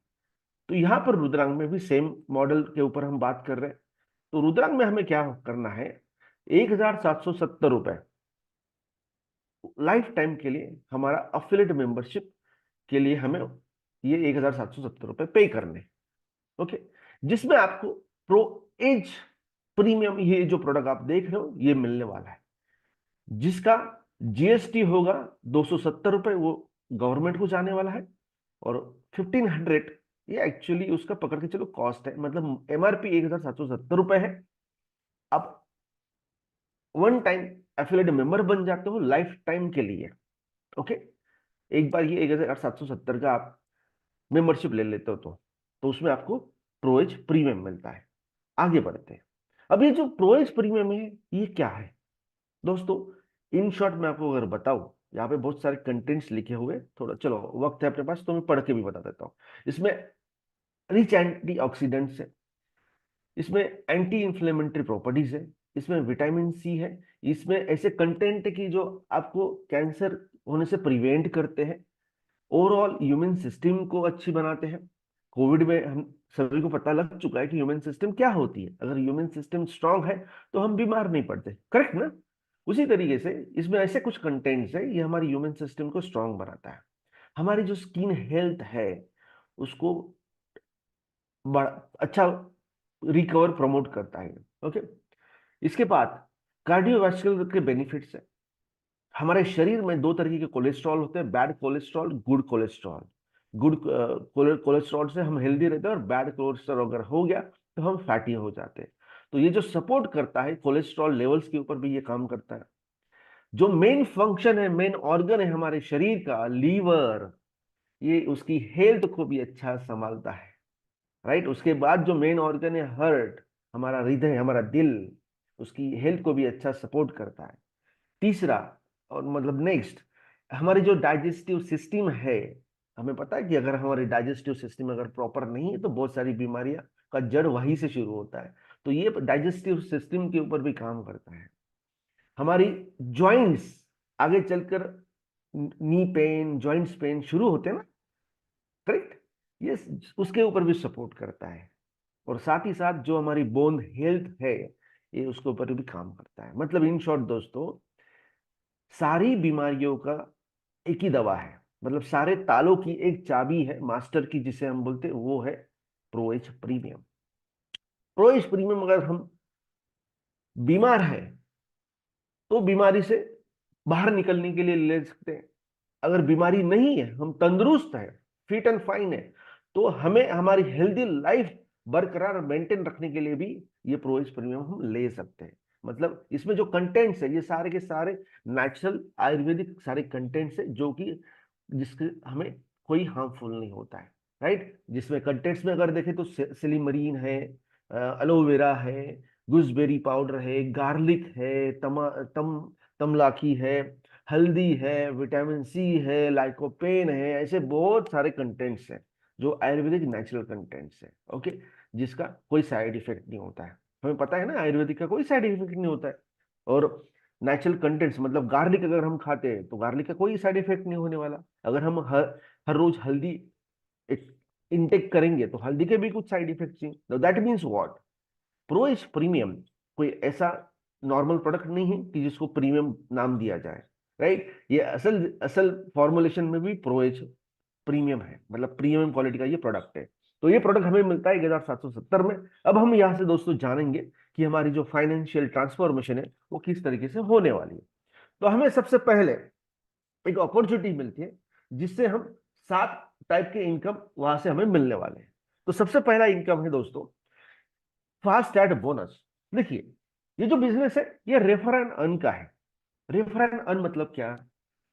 तो यहाँ पर रुद्रांग में भी सेम मॉडल के ऊपर हम बात कर रहे हैं। तो रुद्रांग में हमें क्या करना है, 1,770 रुपए लाइफ टाइम के लिए हमारा अफिलिएट मेंबरशिप के लिए हमें ये 1,770 रुपए पे करने, ओके। जिसमें आपको प्रो एज प्रीमियम, ये जो प्रोडक्ट आप देख रहे हो, ये मिलने वाला है, जिसका जीएसटी होगा 270 रुपए, वो गवर्नमेंट को जाने वाला है। और 1,500 ये एक्चुअली उसका पकड़ के चलो कॉस्ट है, मतलब एमआरपी 1,770 रुपए है। आप वन टाइम एफिलिएट मेंबर बन जाते हो लाइफ टाइम के लिए, ओके। एक बार ये 1,770 का आप मेंबरशिप ले लेते हो तो उसमें आपको प्रोएज प्रीमियम मिलता है। आगे बढ़ते हैं। अब ये जो प्रोएज प्रीमियम है, ये क्या है दोस्तों? इन शॉर्ट मैं आपको अगर बताऊं, यहाँ पे बहुत सारे कंटेंट्स लिखे हुए, थोड़ा चलो वक्त है अपने पास तो मैं पढ़ के भी बता देता हूँ। इसमें रिच एंटी ऑक्सीडेंट्स है, इसमें एंटी इंफ्लेमेटरी प्रॉपर्टीज है, इसमें विटामिन सी है, इसमें ऐसे कंटेंट की जो आपको कैंसर होने से प्रिवेंट करते हैं, ओवरऑल ह्यूमन सिस्टम को अच्छी बनाते हैं। कोविड में हम सभी को पता लग चुका है कि ह्यूमन सिस्टम क्या होती है। अगर ह्यूमन सिस्टम स्ट्रांग है तो हम बीमार नहीं पड़ते, करेक्ट ना? उसी तरीके से इसमें ऐसे कुछ कंटेंट्स है, ये हमारी ह्यूमन सिस्टम को स्ट्रांग बनाता है, हमारी जो स्किन हेल्थ है उसको बड़ा अच्छा रिकवर प्रमोट करता है। ओके, इसके बाद कार्डियोवास्कुलर के बेनिफिट्स है। हमारे शरीर में दो तरीके के कोलेस्ट्रॉल होते हैं, bad cholesterol, good cholesterol. Good cholesterol से हम हेल्दी रहते हैं, और बैड कोलेस्ट्रॉल अगर हो गया तो हम फैटी हो जाते हैं। तो ये जो सपोर्ट करता है कोलेस्ट्रॉल लेवल्स के ऊपर भी ये काम करता है। जो मेन फंक्शन है, मेन ऑर्गन है हमारे शरीर का, लीवर, ये उसकी हेल्थ को भी अच्छा संभालता है, राइट। उसके बाद जो मेन ऑर्गन है हार्ट, हमारा हृदय, हमारा दिल, उसकी हेल्थ को भी अच्छा सपोर्ट करता है। तीसरा, और मतलब नेक्स्ट, हमारी जो डाइजेस्टिव सिस्टम है, हमें पता है कि अगर हमारी डाइजेस्टिव सिस्टम अगर प्रॉपर नहीं है तो बहुत सारी बीमारियां का जड़ वहीं से शुरू होता है। तो ये डाइजेस्टिव सिस्टम के ऊपर भी काम करता है। हमारी जॉइंट्स, आगे चलकर नी पेन, जॉइंट्स पेन शुरू होते हैं ना, करेक्ट, ये उसके ऊपर भी सपोर्ट करता है। और साथ ही साथ जो हमारी बोन हेल्थ है, ये उसके ऊपर भी काम करता है। मतलब इन शॉर्ट दोस्तों, सारी बीमारियों का एक ही दवा है, मतलब सारे तालों की एक चाबी है मास्टर की, जिसे हम बोलते हैं वो है प्रोएच प्रीमियम। प्रोएच प्रीमियम अगर हम बीमार है तो बीमारी से बाहर निकलने के लिए ले सकते हैं। अगर बीमारी नहीं है, हम तंदुरुस्त है, फिट एंड फाइन है, तो हमें हमारी हेल्दी लाइफ बरकरार मेंटेन रखने के लिए भी ये प्रोएच प्रीमियम हम ले सकते हैं। मतलब इसमें जो कंटेंट्स है ये सारे के सारे नेचुरल आयुर्वेदिक सारे कंटेंट्स है, जो कि जिसके हमें कोई हार्मफुल नहीं होता है, राइट। जिसमें कंटेंट्स में अगर देखें तो सिलीमरीन है, एलोवेरा है, गूसबेरी पाउडर है, गार्लिक है, तमलाकी है, हल्दी है, विटामिन सी है, लाइकोपेन है, ऐसे बहुत सारे कंटेंट्स हैं जो आयुर्वेदिक नेचुरल कंटेंट्स है। ओके, जिसका कोई साइड इफेक्ट नहीं होता है। हमें पता है ना आयुर्वेदिक का कोई साइड इफेक्ट नहीं होता है। और नेचुरल कंटेंट्स मतलब गार्लिक अगर हम खाते हैं तो गार्लिक का कोई साइड इफेक्ट नहीं होने वाला। अगर हम हर रोज हल्दी इनटेक करेंगे तो हल्दी के भी कुछ साइड इफेक्ट्स नहीं। That means what, pro is premium कोई ऐसा नॉर्मल प्रोडक्ट नहीं है कि जिसको प्रीमियम नाम दिया जाए, राइट। ये असल असल फॉर्मुलेशन में भी प्रो एज प्रीमियम है, मतलब प्रीमियम क्वालिटी का ये प्रोडक्ट है। तो ये प्रोडक्ट हमें मिलता है 1770 में। अब हम यहाँ से दोस्तों जानेंगे कि हमारी जो फाइनेंशियल ट्रांसफॉर्मेशन है वो किस तरीके से होने वाली है। तो हमें सबसे पहले एक अपॉर्चुनिटी मिलती है जिससे हम 7 टाइप के इनकम वहां से हमें मिलने वाले हैं। तो सबसे पहला इनकम है दोस्तों फास्ट एड बोनस। देखिए, ये जो बिजनेस है ये रेफर एंड अर्न का है। रेफर एंड अर्न मतलब क्या,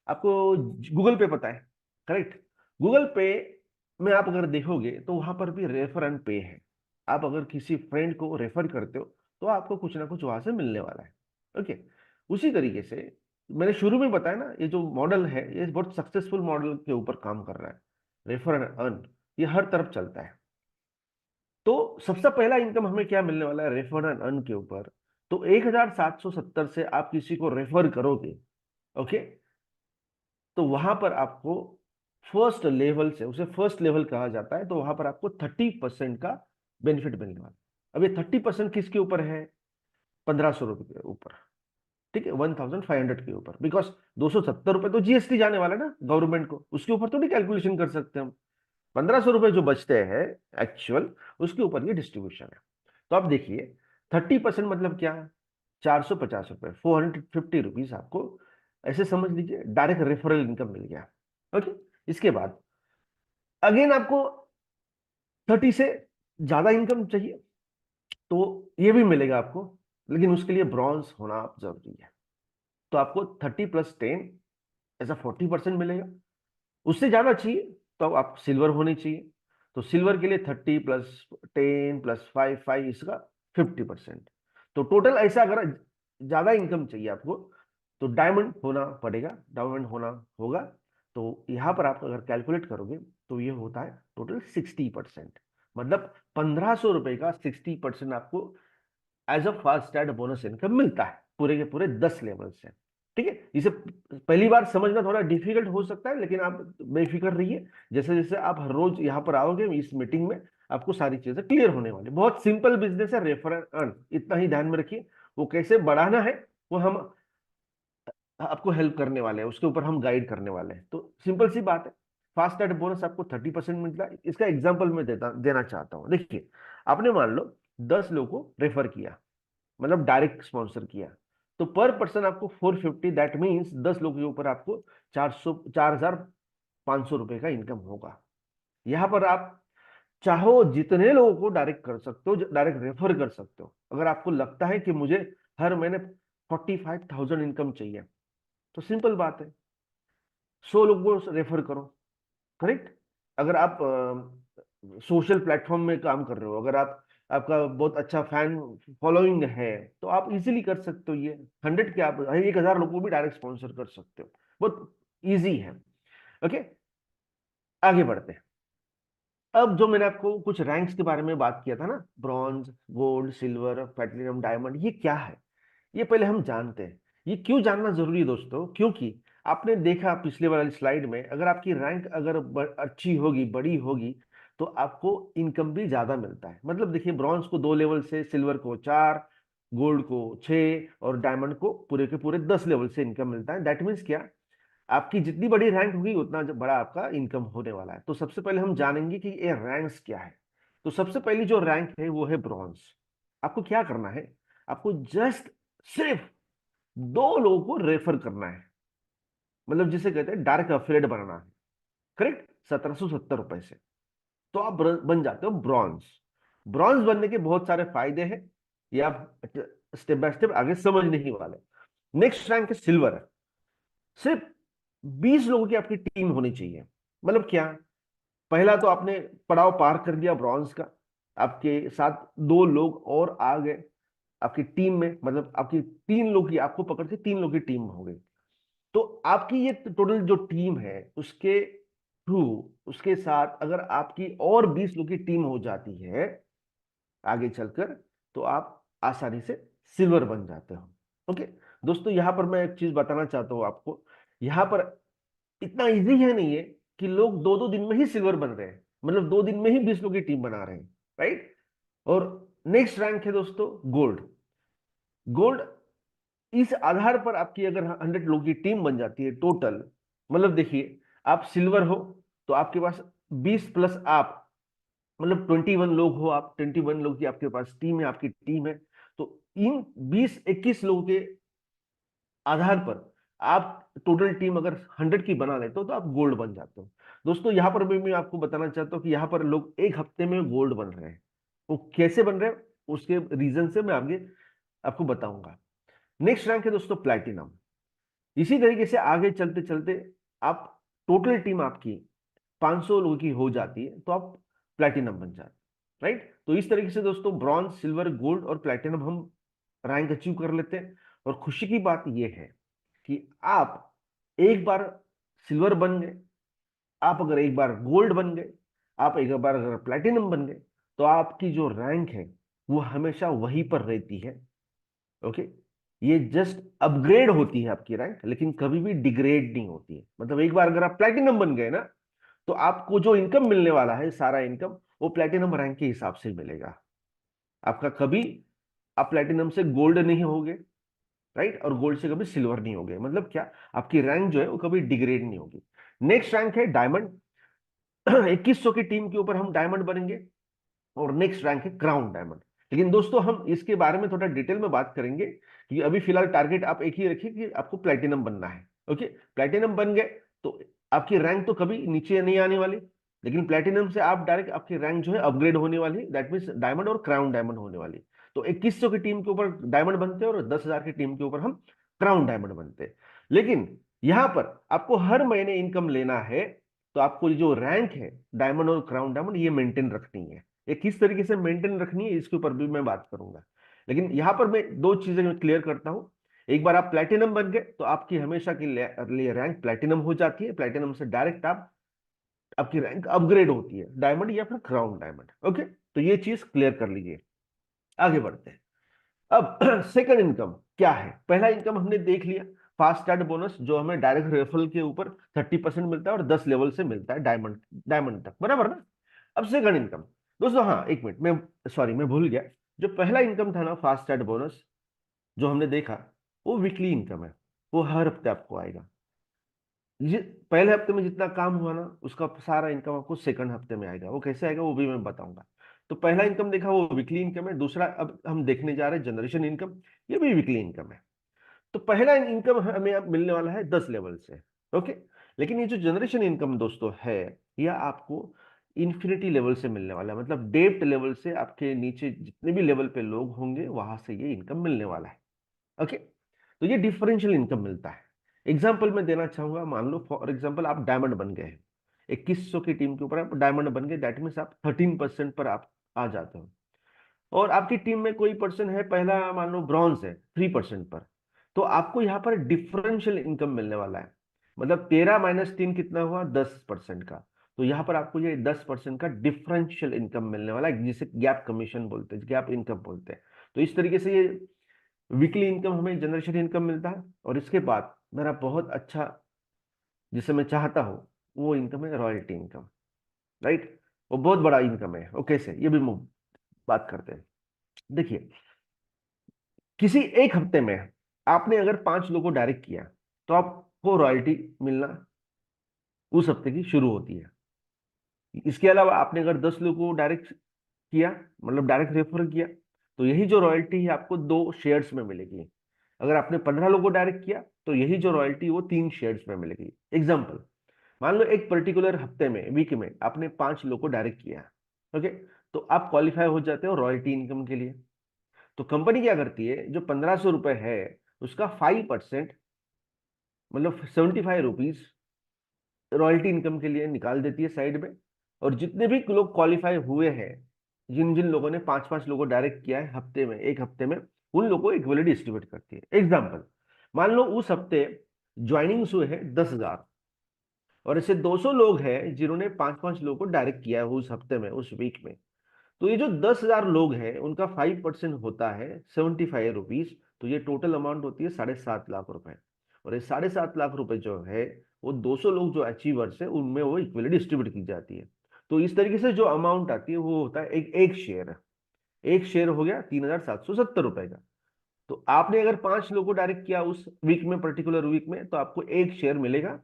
आपको गूगल पे पता है, करेक्ट। गूगल पे में आप अगर देखोगे तो वहां पर भी रेफर एंड पे है। आप अगर किसी फ्रेंड को रेफर करते हो तो आपको कुछ ना कुछ वहां से मिलने वाला है। ओके, उसी तरीके से मैंने शुरू में बताया ना, ये जो मॉडल है ये बहुत सक्सेसफुल मॉडल के ऊपर काम कर रहा है। रेफर एंड अर्न ये हर तरफ चलता है। तो सबसे पहला इनकम हमें क्या मिलने वाला है रेफर एंड अर्न के ऊपर। तो 1770 से आप किसी को रेफर करोगे, ओके, तो वहां पर आपको फर्स्ट लेवल से, उसे फर्स्ट लेवल कहा जाता है, तो वहां पर आपको 30% का बेनिफिट मिलने वाला है। अब ये 30% किसके ऊपर है, 1500 रुपये के ऊपर, ठीक है, 1500 के ऊपर, बिकॉज 270 रुपये तो जीएसटी जाने वाला है ना गवर्नमेंट को, उसके ऊपर तो नहीं कैलकुलेशन कर सकते हम। 1500 रुपये जो बचते हैं एक्चुअल, उसके ऊपर ये डिस्ट्रीब्यूशन है। तो आप देखिए 30% मतलब क्या, 450 रुपये, 450 रुपीज आपको ऐसे समझ लीजिए डायरेक्ट रेफरल इनकम मिल गया। ओके, इसके बाद अगेन आपको 30 से ज्यादा इनकम चाहिए तो ये भी मिलेगा आपको, लेकिन उसके लिए ब्रॉन्ज होना आप जरूरी है। तो आपको 30 + 10 ऐसा 40% मिलेगा। उससे ज्यादा चाहिए तो आप सिल्वर होनी चाहिए। तो सिल्वर के लिए 30 + 10 + 5 इसका 50%। तो टोटल ऐसा अगर ज्यादा इनकम चाहिए आपको तो डायमंड होना पड़ेगा, डायमंड होना होगा। तो यहाँ पर आप अगर कैलकुलेट करोगे तो ये होता है टोटल 60%। मतलब 1500 रुपए का 60% आपको as a fast add bonus income मिलता है पूरे के पूरे 10 लेवल से। ठीक है, इसे पहली बार समझना थोड़ा डिफिकल्ट हो सकता है, लेकिन आप बेफिक्र रहिए। जैसे जैसे आप हर रोज यहाँ पर आओगे इस मीटिंग में, आपको सारी चीजें क्लियर होने वाली। बहुत सिंपल बिजनेस है रेफर एंड अर्न, इतना ही ध्यान में रखिए। वो कैसे बढ़ाना है वो हम आपको हेल्प करने वाले हैं, उसके ऊपर हम गाइड करने वाले हैं। तो सिंपल सी बात है, फास्ट स्टार्ट बोनस आपको 30% मिलता है। इसका एग्जाम्पल मैं देना चाहता हूँ। देखिए, आपने मान लो 10 लोगों को रेफर किया, मतलब डायरेक्ट स्पॉन्सर किया, तो पर पर्सन आपको 450, दैट मीन्स 10 लोगों के ऊपर आपको 4,500 रुपए का इनकम होगा। यहाँ पर आप चाहो जितने लोगों को डायरेक्ट कर सकते हो, डायरेक्ट रेफर कर सकते हो। अगर आपको लगता है कि मुझे हर महीने 45,000 इनकम चाहिए, तो सिंपल बात है, 100 लोगों को रेफर करो। करेक्ट। अगर आप सोशल प्लेटफॉर्म में काम कर रहे हो, अगर आप आपका बहुत अच्छा फैन फॉलोइंग है, तो आप इजीली कर सकते हो ये। 100 क्या, आप 1,000 लोगों को भी डायरेक्ट स्पॉन्सर कर सकते हो। बहुत इजी है। ओके, आगे बढ़ते हैं। अब जो मैंने आपको कुछ रैंक्स के बारे में बात किया था ना, bronze, gold, silver, platinum, diamond, ये क्या है, ये पहले हम जानते हैं। ये क्यों जानना जरूरी है दोस्तों? क्योंकि आपने देखा पिछले वाली स्लाइड में, अगर आपकी रैंक अगर अच्छी होगी, बड़ी होगी, तो आपको इनकम भी ज्यादा मिलता है। मतलब देखिए, ब्रॉन्ज को 2 लेवल से, सिल्वर को 4, गोल्ड को 6 और डायमंड को पूरे के पूरे 10 लेवल से इनकम मिलता है। दैट मीन्स क्या, आपकी जितनी बड़ी रैंक होगी उतना बड़ा आपका इनकम होने वाला है। तो सबसे पहले हम जानेंगे कि ये रैंक्स क्या है। तो सबसे पहली जो रैंक है वो है ब्रॉन्ज। आपको क्या करना है, आपको जस्ट सिर्फ 2 लोगों को रेफर करना है, मतलब जिसे कहते हैं डायरेक्ट अफिलिएट बनाना है। करेक्ट, 1770 रुपए से तो आप बन जाते हो ब्रॉन्ज। ब्रॉन्ज बनने के बहुत सारे फायदे हैं, ये आप स्टेप बाय स्टेप आगे समझने ही वाले। नेक्स्ट रैंक है सिल्वर। सिर्फ 20 लोगों की आपकी टीम होनी चाहिए। मतलब क्या, पहला तो आपने पड़ाव पार कर दिया ब्रॉन्ज का, आपके साथ 2 लोग और आ गए आपकी टीम में, मतलब आपकी 3 लोग की, आपको पकड़ के 3 लोग की टीम हो गई। तो आपकी ये टोटल जो टीम है, उसके थ्रू, उसके साथ अगर आपकी और 20 लोग की टीम हो जाती है आगे चलकर, तो आप आसानी से सिल्वर बन जाते हो। ओके दोस्तों, यहां पर मैं एक चीज बताना चाहता हूं आपको। यहां पर इतना इजी है नहीं है कि लोग 2-2 दिन में ही सिल्वर बन रहे हैं, मतलब 2 दिन में ही 20 लोग की टीम बना रहे हैं। राइट। और नेक्स्ट रैंक है दोस्तों गोल्ड। गोल्ड, इस आधार पर आपकी अगर 100 लोग की टीम बन जाती है टोटल, मतलब देखिए, आप सिल्वर हो तो आपके पास 20 प्लस आप, मतलब 21 लोग हो आप, 21 लोग की आपके पास टीम है, आपकी टीम है। तो इन 20-21 लोगों के आधार पर आप टोटल टीम अगर 100 की बना लेते हो तो आप गोल्ड बन जाते हो। दोस्तों यहाँ पर भी मैं आपको बताना चाहता हूँ कि यहाँ पर लोग एक हफ्ते में गोल्ड बन रहे हैं। वो कैसे बन रहे हैं, उसके रीजन से मैं आगे आपको बताऊंगा। नेक्स्ट रैंक है दोस्तों प्लैटिनम। इसी तरीके से आगे चलते चलते आप, टोटल टीम आपकी 500 लोगों की हो जाती है तो आप प्लैटिनम बन जाते। राइट। तो इस तरीके से दोस्तों ब्रॉन्ज, सिल्वर, गोल्ड और प्लैटिनम हम रैंक अचीव कर लेते हैं। और खुशी की बात यह है कि आप एक बार सिल्वर बन गए, आप अगर एक बार गोल्ड बन गए, आप एक बार अगर प्लैटिनम बन गए, तो आपकी जो रैंक है वो हमेशा वहीं पर रहती है। ओके, ये जस्ट अपग्रेड होती है आपकी रैंक, लेकिन कभी भी डिग्रेड नहीं होती है। मतलब एक बार अगर आप प्लैटिनम बन गए ना, तो आपको जो इनकम मिलने वाला है, सारा इनकम वो प्लैटिनम रैंक के हिसाब से मिलेगा। आपका कभी, आप प्लैटिनम से गोल्ड नहीं होगे, राइट, और गोल्ड से कभी सिल्वर नहीं होगे। मतलब क्या, आपकी रैंक जो है वो कभी डिग्रेड नहीं होगी। नेक्स्ट रैंक है डायमंड। 2100 की टीम के ऊपर हम डायमंड बनेंगे। और नेक्स्ट रैंक है क्राउन डायमंड। लेकिन दोस्तों हम इसके बारे में थोड़ा डिटेल में बात करेंगे, क्योंकि अभी फिलहाल टारगेट आप एक ही रखिए कि आपको प्लेटिनम बनना है। ओके, प्लेटिनम बन गए तो आपकी रैंक तो कभी नीचे नहीं आने वाली, लेकिन प्लेटिनम से आप डायरेक्ट आपकी रैंक जो है अपग्रेड होने वाली, दैट मीन्स डायमंड और क्राउन डायमंड होने वाली। तो 2100 की टीम के ऊपर डायमंड बनते हैं और 10,000 की टीम के ऊपर हम क्राउन डायमंड बनते हैं। लेकिन यहां पर आपको हर महीने इनकम लेना है, तो आपको जो रैंक है डायमंड और क्राउन डायमंड, ये मेंटेन रखनी है। ये किस तरीके से मेंटेन रखनी है इसके ऊपर भी मैं बात करूंगा। लेकिन यहां पर मैं 2 चीजें क्लियर करता हूं। एक बार आप प्लेटिनम बन गए तो आपकी हमेशा के लिए रैंक प्लेटिनम हो जाती है। प्लेटिनम से डायरेक्ट आप, आपकी रैंक अपग्रेड होती है डायमंड या फिर क्राउन डायमंड। ओके, तो ये चीज क्लियर कर लीजिए। आगे बढ़ते हैं। अब सेकंड इनकम क्या है? पहला इनकम हमने देख लिया, फास्ट स्टार्ट बोनस, जो हमें डायरेक्ट रेफरल के ऊपर 30% मिलता है और 10 लेवल से मिलता है डायमंड, डायमंड तक, बराबर ना। अब सेकंड इनकम दोस्तों, हाँ एक मिनट, मैं सॉरी मैं भूल गया। जो पहला इनकम था ना फास्ट स्टार्ट बोनस, जो हमने देखा, वो वीकली इनकम है। वो हर हफ्ते आपको आएगा। ये पहले हफ्ते में जितना काम हुआ ना, उसका सारा इनकम आपको सेकंड हफ्ते में आएगा। वो कैसे आएगा वो भी मैं बताऊंगा। तो पहला इनकम देखा वो वीकली इनकम है। दूसरा अब हम देखने जा रहे हैं जनरेशन इनकम, ये भी वीकली इनकम है। तो पहला इनकम हमें अब मिलने वाला है 10 लेवल से। ओके, लेकिन ये जो जनरेशन इनकम दोस्तों है, यह आपको इन्फिनिटी लेवल से मिलने वाला है। मतलब डेप्ट लेवल से, आपके नीचे जितने भी लेवल पे लोग होंगे वहां से ये इनकम मिलने वाला है। ओके, तो ये डिफरेंशियल इनकम मिलता है। एग्जाम्पल मैं देना चाहूंगा, मान लो फॉर एग्जाम्पल आप डायमंड बन गए हैं, 2100 की टीम के ऊपर आप डायमंड बन गए, दैट मीन्स आप 13% पर आप आ जाते हो। और आपकी टीम में कोई पर्सन है पहला मान लो ब्रॉन्ज है 3% पर, तो आपको यहाँ पर डिफरेंशियल इनकम मिलने वाला है। मतलब 13 - 3 कितना हुआ, 10% का। तो यहाँ पर आपको ये 10% का डिफरेंशियल इनकम मिलने वाला है, जिसे गैप कमीशन बोलते हैं, गैप इनकम बोलते हैं। तो इस तरीके से ये वीकली इनकम हमें जनरेशन इनकम मिलता है। और इसके बाद मेरा बहुत अच्छा, जिसे मैं चाहता हूँ, वो इनकम है रॉयल्टी इनकम। राइट, वो बहुत बड़ा इनकम है। वो कैसे, ये भी हम बात करते हैं। देखिए, किसी एक हफ्ते में आपने अगर 5 लोगों को डायरेक्ट किया, तो आपको रॉयल्टी मिलना उस हफ्ते की शुरू होती है। इसके अलावा आपने अगर 10 लोगों को डायरेक्ट किया, मतलब डायरेक्ट रेफर किया, तो यही जो रॉयल्टी है आपको 2 शेयर्स में मिलेगी। अगर आपने 15 लोगों को डायरेक्ट किया, तो यही जो रॉयल्टी वो 3 शेयर्स में मिलेगी। एग्जाम्पल, मान लो एक पर्टिकुलर हफ्ते में, वीक में आपने 5 लोगों को डायरेक्ट किया। ओके, तो आप क्वालिफाई हो जाते हो रॉयल्टी इनकम के लिए। तो कंपनी क्या करती है, जो 1500 रुपए है उसका 5%, मतलब 75 रुपीज रॉयल्टी इनकम के लिए निकाल देती है साइड में। और जितने भी लोग क्वालिफाई हुए हैं, जिन जिन लोगों ने 5 5 लोगों को डायरेक्ट किया है हफ्ते में, एक हफ्ते में, उन लोगों को इक्वली डिस्ट्रीब्यूट करती है। एग्जाम्पल, मान लो उस हफ्ते ज्वाइनिंग्स हुए हैं 10,000, और ऐसे 200 लोग हैं जिन्होंने 5 5 लोगों को डायरेक्ट किया है उस हफ्ते में, उस वीक में। तो ये जो 10,000 लोग हैं उनका 5% होता है 75 रुपीज। तो ये टोटल अमाउंट होती है 7.5 लाख रुपए। और ये 7.5 लाख रुपए जो है, वो 200 लोग जो अचीवर्स है उनमें वो इक्वली डिस्ट्रीब्यूट की जाती है। तो इस तरीके से जो अमाउंट आती है वो होता है एक शेयर। एक शेयर हो गया 3,770 रुपए का। तो आपने अगर 5 लोगों को डायरेक्ट किया उस वीक में, पर्टिकुलर वीक में, तो आपको एक शेयर मिलेगा।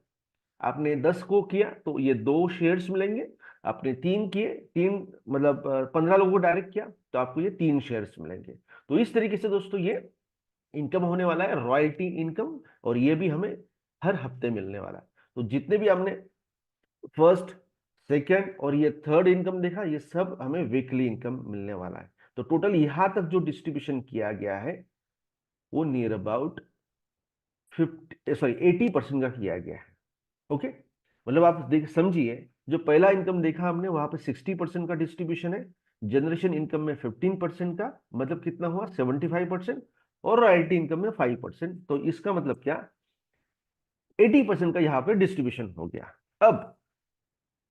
आपने 10 को किया तो ये 2 शेयर्स मिलेंगे। आपने 3 किए, 3 मतलब 15 लोगों को डायरेक्ट किया, तो आपको ये 3 शेयर्स मिलेंगे। तो इस तरीके से दोस्तों ये इनकम होने वाला है, रॉयल्टी इनकम। और ये भी हमें हर हफ्ते मिलने वाला है। तो जितने भी हमने फर्स्ट, सेकेंड और ये थर्ड इनकम देखा, ये सब हमें वीकली इनकम मिलने वाला है। तो टोटल यहां तक जो डिस्ट्रीब्यूशन किया गया है, वो नियर अबाउट 80% का किया गया है। ओके, मतलब आप देख समझिए, जो पहला इनकम देखा हमने वहां पे 60% का डिस्ट्रीब्यूशन है, जनरेशन इनकम में 15% का, मतलब कितना हुआ 75%, और रॉयल्टी इनकम में 5%। तो इसका मतलब क्या, 80% का यहाँ पे डिस्ट्रीब्यूशन हो गया। अब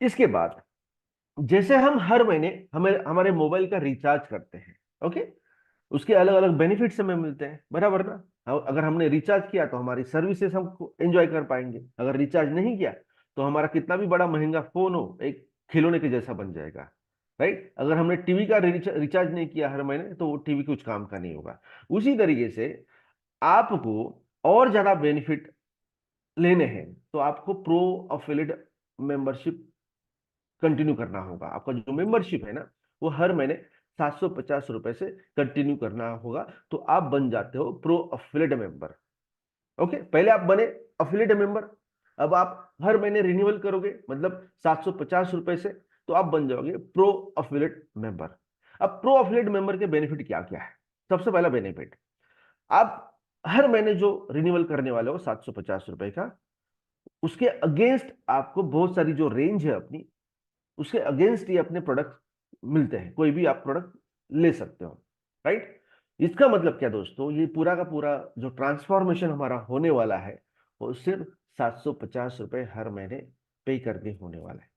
इसके बाद, जैसे हम हर महीने हमें हमारे मोबाइल का रिचार्ज करते हैं, ओके, उसके अलग अलग बेनिफिट्स हमें मिलते हैं, बराबर ना। अगर हमने रिचार्ज किया तो हमारी सर्विसेज हम एंजॉय कर पाएंगे। अगर रिचार्ज नहीं किया तो हमारा कितना भी बड़ा महंगा फोन हो, एक खिलौने के जैसा बन जाएगा। राइट, अगर हमने टीवी का रिचार्ज नहीं किया हर महीने, तो वो टीवी कुछ काम का नहीं होगा। उसी तरीके से आपको और ज्यादा बेनिफिट लेने हैं, तो आपको प्रो अफिलिएट मेंबरशिप कंटिन्यू करना होगा। आपका जो मेंबरशिप है ना, वो हर महीने 750 रुपए से कंटिन्यू करना होगा। तो आप बन जाते हो प्रो अफिलिएट मेंबर। ओके, पहले आप बने अफिलिएट मेंबर, अब आप हर महीने रिन्यूअल करोगे, मतलब 750 रुपए से, तो आप बन जाओगे प्रो अफिलिएट मेंबर। अब प्रो अफिलिएट मेंबर के बेनिफिट क्या क्या है। सबसे पहला बेनिफिट, आप हर महीने जो रिन्यूअल करने वाले हो 750 रुपए का, उसके अगेंस्ट आपको बहुत सारी जो रेंज है अपनी, उसके अगेंस्ट ये अपने प्रोडक्ट मिलते हैं। कोई भी आप प्रोडक्ट ले सकते हो। राइट, इसका मतलब क्या दोस्तों, ये पूरा का पूरा जो ट्रांसफॉर्मेशन हमारा होने वाला है, वो सिर्फ 750 रुपए हर महीने पे करके होने वाला है।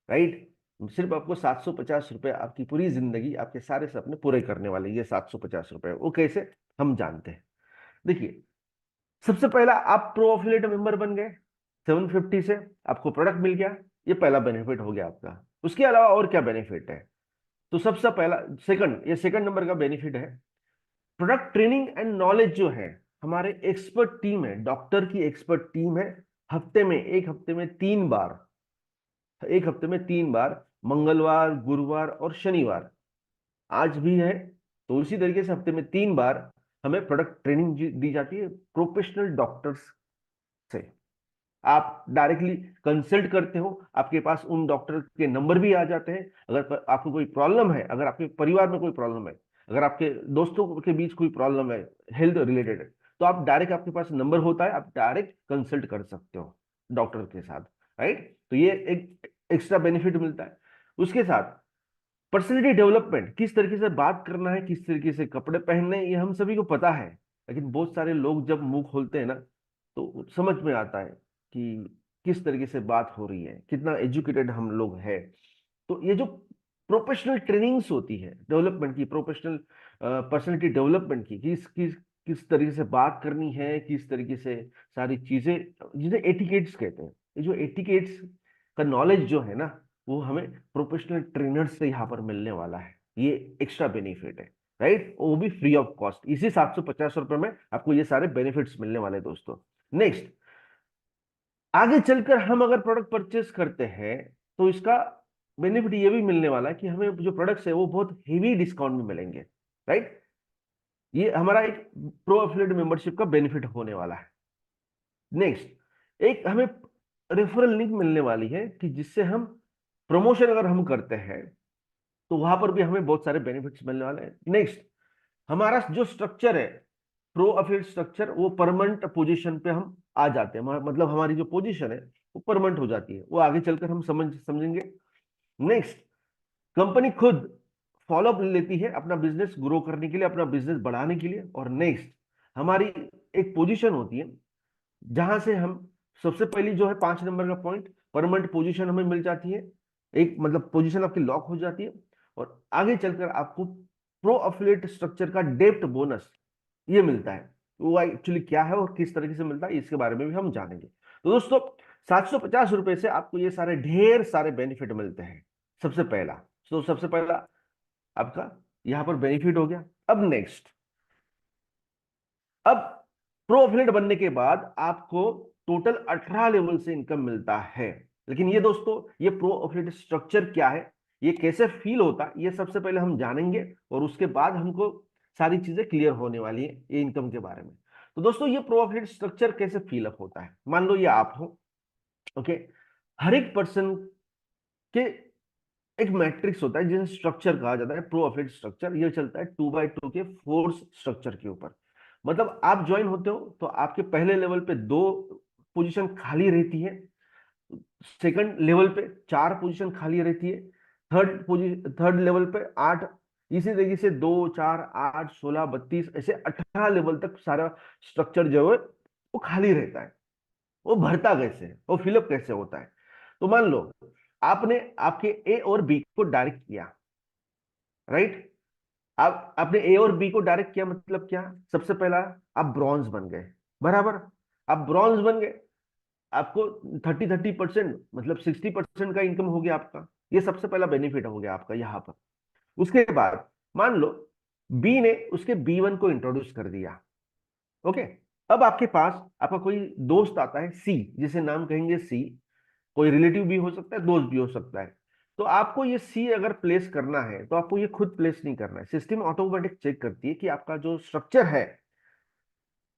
राइट, सिर्फ आपको 750 रुपए आपकी पूरी जिंदगी, आपके सारे सपने पूरे करने वाले ये 750 रुपए। वो कैसे, हम जानते हैं। देखिए, सबसे पहला आप प्रो एफिलिएट मेंबर बन गए, 750 से आपको प्रोडक्ट मिल गया। ये पहला बेनिफिट हो गया आपका। उसके अलावा और क्या बेनिफिट है, तो सबसे पहला, सेकंड, ये सेकंड नंबर का बेनिफिट है, प्रोडक्ट ट्रेनिंग एंड नॉलेज जो है, हमारे एक्सपर्ट टीम है, डॉक्टर की एक्सपर्ट टीम है, हफ्ते में एक हफ्ते में 3 बार, एक हफ्ते में 3 बार, मंगलवार, गुरुवार और शनिवार आज भी है, तो उसी तरीके से हफ्ते में 3 बार हमें प्रोडक्ट ट्रेनिंग दी जाती है प्रोफेशनल डॉक्टर्स से। आप डायरेक्टली कंसल्ट करते हो, आपके पास उन डॉक्टर के नंबर भी आ जाते हैं। अगर आपको कोई प्रॉब्लम है, अगर आपके परिवार में कोई प्रॉब्लम है, अगर आपके दोस्तों के बीच कोई प्रॉब्लम है हेल्थ रिलेटेड, तो आप डायरेक्ट, आपके पास नंबर होता है, आप डायरेक्ट कंसल्ट कर सकते हो डॉक्टर के साथ, राइट। तो ये एक एक्स्ट्रा बेनिफिट मिलता है। उसके साथ पर्सनैलिटी डेवलपमेंट, किस तरीके से बात करना है, किस तरीके से कपड़े पहनने हैं, ये हम सभी को पता है, लेकिन बहुत सारे लोग जब मुंह खोलते हैं ना, तो समझ में आता है कि किस तरीके से बात हो रही है, कितना एजुकेटेड हम लोग हैं। तो ये जो प्रोफेशनल ट्रेनिंग्स होती है डेवलपमेंट की, प्रोफेशनल पर्सनैलिटी डेवलपमेंट की, किस तरीके से बात करनी है, किस तरीके से सारी चीजें, जिन्हें एटिकेट्स कहते हैं, ये जो एटिकेट्स का नॉलेज जो है ना, वो हमें प्रोफेशनल ट्रेनर से यहाँ पर मिलने वाला है। ये एक्स्ट्रा बेनिफिट है, राइट, वो भी फ्री ऑफ कॉस्ट। इसी 750 रुपए में आपको ये सारे बेनिफिट्स मिलने वाले हैं दोस्तों। नेक्स्ट, आगे चलकर हम अगर प्रोडक्ट परचेस करते हैं, तो इसका बेनिफिट ये भी मिलने वाला है कि हमें जो प्रोडक्ट्स है वो बहुत हेवी डिस्काउंट में मिलेंगे, राइट। ये हमारा एक प्रो एफिलिएट मेंबरशिप का बेनिफिट होने वाला है। नेक्स्ट, एक हमें रेफरल लिंक मिलने वाली है कि जिससे हम प्रमोशन अगर हम करते हैं, तो वहां पर भी हमें बहुत सारे बेनिफिट्स मिलने वाले हैं। नेक्स्ट, हमारा जो स्ट्रक्चर है, प्रो एफिलिएट स्ट्रक्चर, वो परमानेंट पोजीशन पे हम आ जाते हैं, मतलब हमारी जो पोजीशन है वो परमानेंट हो जाती है, वो आगे चलकर हम समझेंगे। नेक्स्ट, कंपनी खुद फॉलोअप लेती है अपना बिजनेस ग्रो करने के लिए, अपना बिजनेस बढ़ाने के लिए। और नेक्स्ट, हमारी एक पोजीशन होती है जहां से हम, सबसे पहली जो है 5 नंबर का पॉइंट, परमानेंट पोजीशन हमें मिल जाती है, एक मतलब पोजीशन आपकी लॉक हो जाती है। और आगे चलकर आपको प्रो अफिलिएट स्ट्रक्चर का डेप्थ बोनस ये मिलता है। वो एक्चुअली क्या है और किस तरीके से मिलता है, इसके बारे में भी हम जानेंगे। तो दोस्तों, 750 रुपए से आपको ये सारे ढेर सारे बेनिफिट मिलते हैं। सबसे पहला, तो सबसे पहला आपका यहां पर बेनिफिट हो गया। अब नेक्स्ट, अब प्रो एफिलिएट बनने के बाद आपको टोटल 18 लेवल से इनकम मिलता है। लेकिन ये दोस्तों, ये प्रो एफिलिएट स्ट्रक्चर क्या है, ये कैसे फील होता है, ये सबसे पहले हम जानेंगे, और उसके बाद हमको सारी चीजें क्लियर होने वाली है ये इनकम के बारे में। तो दोस्तों, ये प्रो एफिलिएट स्ट्रक्चर कैसे फील अप होता है, मान लो ये आप हो, ओके। हर एक पर्सन के एक मैट्रिक्स होता है जिसे स्ट्रक्चर कहा जाता है, प्रो एफिलिएट स्ट्रक्चर। ये चलता है 2x2 के फोर्स स्ट्रक्चर के ऊपर। मतलब आप ज्वाइन होते हो तो आपके पहले लेवल पे 2 पोजीशन खाली रहती है, सेकंड लेवल पे 4 पोजीशन खाली रहती है, थर्ड लेवल पे 8, इसी तरीके से 2, 4, 8, 16, 32, ऐसे 18 लेवल तक सारा स्ट्रक्चर जो है वो खाली रहता है। वो भरता कैसे है, वो फिलअप कैसे होता है, तो मान लो आपने आपके ए और बी को डायरेक्ट किया, राइट। आप आपने ए और बी को डायरेक्ट किया, मतलब क्या, सबसे पहला आप ब्रॉन्ज बन गए, बराबर। आप ब्रॉन्ज बन गए, आपको 30-30% मतलब 60% का इनकम हो गया आपका। ये सबसे पहला बेनिफिट हो गया आपका यहाँ पर। उसके बाद मान लो बी ने उसके B1 को इंट्रोड्यूस कर दिया, ओके। अब आपके पास आपका कोई दोस्त आता है सी, जिसे नाम कहेंगे सी, कोई रिलेटिव भी हो सकता है, दोस्त भी हो सकता है। तो आपको ये सी अगर प्लेस करना है, तो आपको ये खुद प्लेस नहीं करना है, सिस्टम ऑटोमेटिक चेक करती है कि आपका जो स्ट्रक्चर है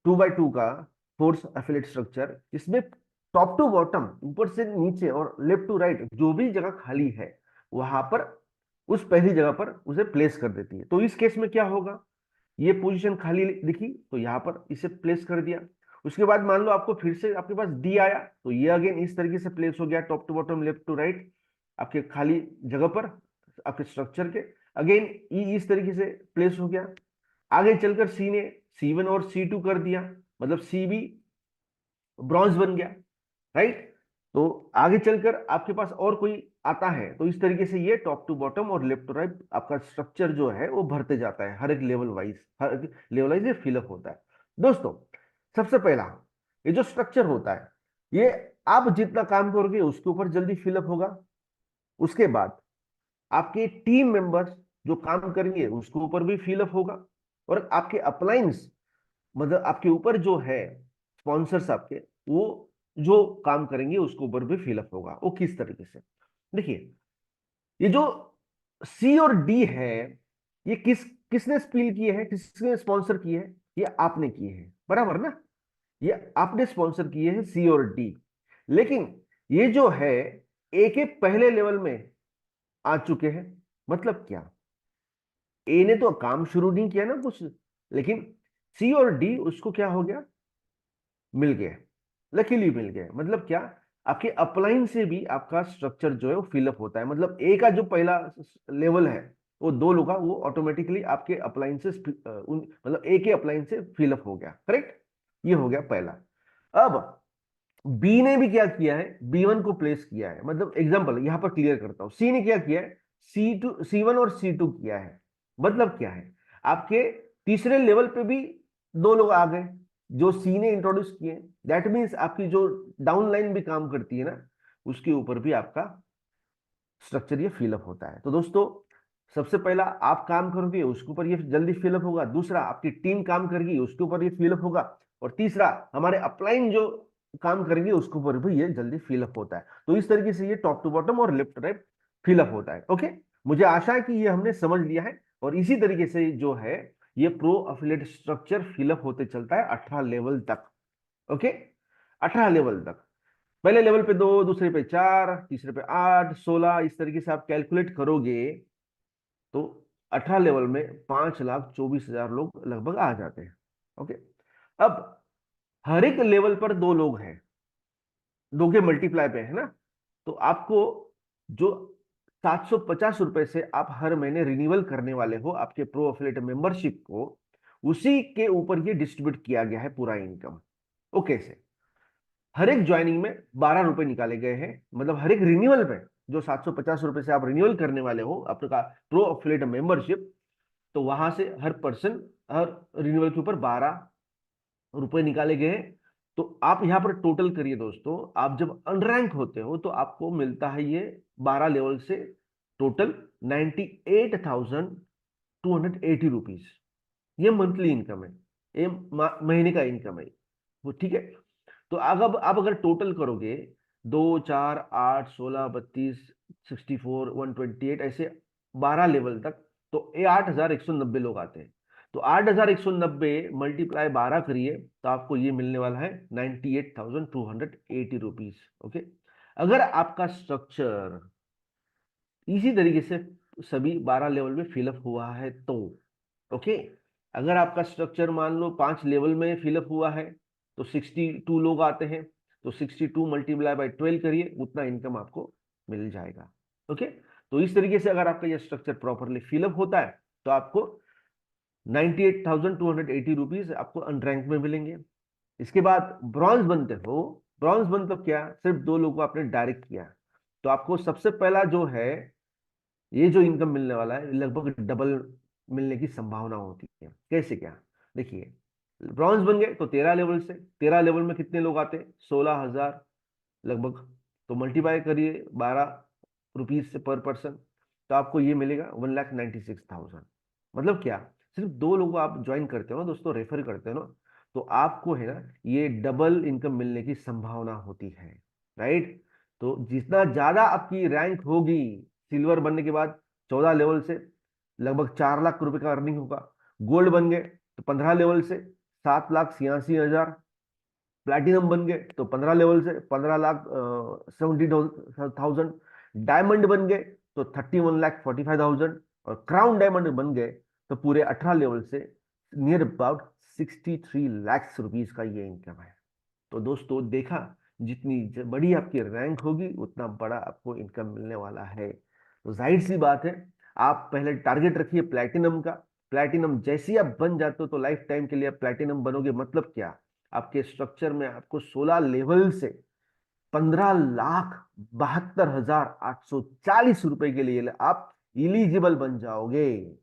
2x2 का फोर्स एफिलिएट स्ट्रक्चर, इसमें टॉप टू बॉटम, ऊपर से नीचे और लेफ्ट टू राइट, जो भी जगह खाली है वहां पर उस पहली जगह पर उसे प्लेस कर देती है। तो इस केस में क्या होगा, ये पोजीशन खाली दिखी तो यहाँ पर इसे प्लेस कर दिया। उसके बाद मान लो आपको फिर से आपके पास डी आया, तो ये अगेन इस तरीके से प्लेस हो गया, top to bottom, left to right, आपके खाली जगह पर, आपके स्ट्रक्चर के। अगेन ई इस तरीके से प्लेस हो गया। आगे चलकर सी ने C1 और C2 कर दिया, मतलब सी भी ब्रॉन्ज बन गया, राइट। तो आगे चलकर आपके पास और कोई आता है, तो इस तरीके से ये टॉप टू बॉटम और लेफ्ट टू राइट आपका स्ट्रक्चर जो है वो भरते जाता है, हर एक लेवल वाइज, हर एक लेवल वाइज ये फिलअप होता है। दोस्तों, सबसे पहला ये जो स्ट्रक्चर होता है, ये आप जितना काम करोगे उसके ऊपर जल्दी फिलअप होगा। उसके बाद आपके टीम मेंबर्स जो काम करेंगे उसके ऊपर भी फिलअप होगा, और आपके अपलाइंस मतलब आपके ऊपर जो है स्पॉन्सर्स आपके, वो जो काम करेंगे उसके ऊपर भी फिलअप होगा। वो किस तरीके से, देखिए, ये जो सी और डी है, ये किसने स्पील किए हैं, किसने स्पॉन्सर किए हैं? ये आपने किए हैं, बराबर ना? ये आपने स्पॉन्सर किए हैं सी और डी। लेकिन ये जो है ए के पहले लेवल में आ चुके हैं। मतलब क्या, ए ने तो काम शुरू नहीं किया ना कुछ, लेकिन सी और डी उसको क्या हो गया, मिल गया, लकीली मिल गया। मतलब क्या, आपके अपलाइन से भी आपका स्ट्रक्चर जो है वो फिलअप होता है। मतलब ए का जो पहला लेवल है वो दो लोग का, वो ऑटोमेटिकली आपके अपलाइन से मतलब ए के अपलाइन से फिलअप हो गया, करेक्ट? ये हो गया पहला। अब बी ने भी क्या किया है, B1 को प्लेस किया है। मतलब एग्जांपल यहां पर क्लियर करता हूं, सी ने क्या किया है, C1 और C2 किया है। मतलब क्या है, आपके तीसरे लेवल पे भी दो लोग आ गए जो सी ने इंट्रोड्यूस किए। दैट मीन्स आपकी जो डाउन लाइन भी काम करती है ना, उसके ऊपर भी आपका स्ट्रक्चर ये फिलअप होता है। तो दोस्तों, सबसे पहला आप काम करोगे उसके ऊपर ये जल्दी फिलअप होगा, दूसरा आपकी टीम काम करेगी उसके ऊपर ये फिलअप होगा, और तीसरा हमारे अपलाइन जो काम करेंगे उसके ऊपर भी ये जल्दी फिलअप होता है। तो इस तरीके से ये टॉप टू बॉटम और लेफ्ट राइट फिलअप होता है। ओके, मुझे आशा है कि ये हमने समझ लिया है। और इसी तरीके से जो है ये प्रो अफिलिएट स्ट्रक्चर फिलअप होते चलता है 18 लेवल तक। ओके, 18 लेवल तक। पहले लेवल पे 2, दूसरे पे 4, तीसरे पे 8, 16, इस तरीके से आप कैलकुलेट करोगे तो 18 लेवल में 5,24,000 लोग लगभग आ जाते हैं। ओके, अब हर एक लेवल पर दो लोग हैं, दो के मल्टीप्लाई पे है ना। तो आपको जो 750 रुपए से आप हर महीने रिन्यूअल करने वाले हो आपके प्रो एफिलिएट मेंबरशिप को, उसी के ऊपर ये डिस्ट्रीब्यूट किया गया है पूरा इनकम। ओके से हर एक ज्वाइनिंग में 12 रुपए निकाले गए हैं। मतलब हर एक रिन्यूअल पे जो 750 रुपए से आप रिन्यूअल करने वाले हो आपका प्रो एफिलिएट मेंबरशिप, तो वहां से हर पर्सन हर रिन्यूअल के ऊपर 12 रुपए निकाले गए हैं। तो आप यहां पर टोटल करिए दोस्तों, आप जब अनरैंक होते हो तो आपको मिलता है ये 12 लेवल से टोटल 98,280 रुपीज। ये मंथली इनकम है, ये महीने का इनकम है वो, ठीक है। तो अगर आप अगर टोटल करोगे 2, 4, 8, 16, 32, 64, 128 ऐसे 12 लेवल तक, तो ये 8,190 लोग आते हैं। तो 8,190 मल्टीप्लाई 12 करिए तो आपको ये मिलने वाला है 98,280 रुपीज। ओके, अगर आपका स्ट्रक्चर इसी तरीके से सभी 12 लेवल में फिलअप हुआ है तो, ओके, अगर आपका स्ट्रक्चर मान लो 5 लेवल में फिलअप हुआ है तो 62 लोग आते हैं, तो 62 मल्टीप्लाई बाई 12 करिए, उतना इनकम आपको मिल जाएगा। ओके, तो इस तरीके से अगर आपका यह स्ट्रक्चर प्रॉपरली फिलअप होता है तो आपको 98,280 रुपीज आपको अनरैंक में मिलेंगे। इसके बाद ब्रॉन्ज बनते हो। ब्रॉन्ज मतलब क्या, सिर्फ दो लोगों को आपने डायरेक्ट किया, तो आपको सबसे पहला जो है ये जो इनकम मिलने वाला है लगभग डबल मिलने की संभावना होती है। कैसे क्या, देखिए, ब्रॉन्ज बन गए तो 13 लेवल से, 13 लेवल में कितने लोग आते हैं, 16,000 लगभग। तो मल्टीप्लाई करिए 12 रुपीज से पर पर्सन, तो आपको ये मिलेगा 1,96,000। मतलब क्या, सिर्फ दो लोगों को आप ज्वाइन करते हो ना दोस्तों, रेफर करते हो ना, तो आपको है ना ये डबल इनकम मिलने की संभावना होती है, राइट? तो जितना ज्यादा आपकी रैंक होगी सिल्वर बनने के बाद, 14 लेवल से लगभग 4 लाख रुपए का अर्निंग होगा। गोल्ड बन गए तो 15 लेवल से 7,86,000। प्लैटिनम बन गए तो 15 लेवल से 15,70,000। डायमंड बन गए तो 31,45,000। और क्राउन डायमंड बन गए तो पूरे 18 लेवल से नियर अबाउट 63 लाख रुपीज का ये इनकम है। तो दोस्तों देखा, जितनी बड़ी आपकी रैंक होगी उतना बड़ा आपको इनकम मिलने वाला है। तो जाहिर सी बात है, आप पहले टारगेट रखिए प्लैटिनम का। प्लैटिनम जैसे ही आप बन जाते हो तो लाइफ टाइम के लिए आप प्लैटिनम बनोगे। मतलब क्या, आपके स्ट्रक्चर में आपको 16 लेवल से 15,72,840 रुपए के लिए आप इलिजिबल बन जाओगे,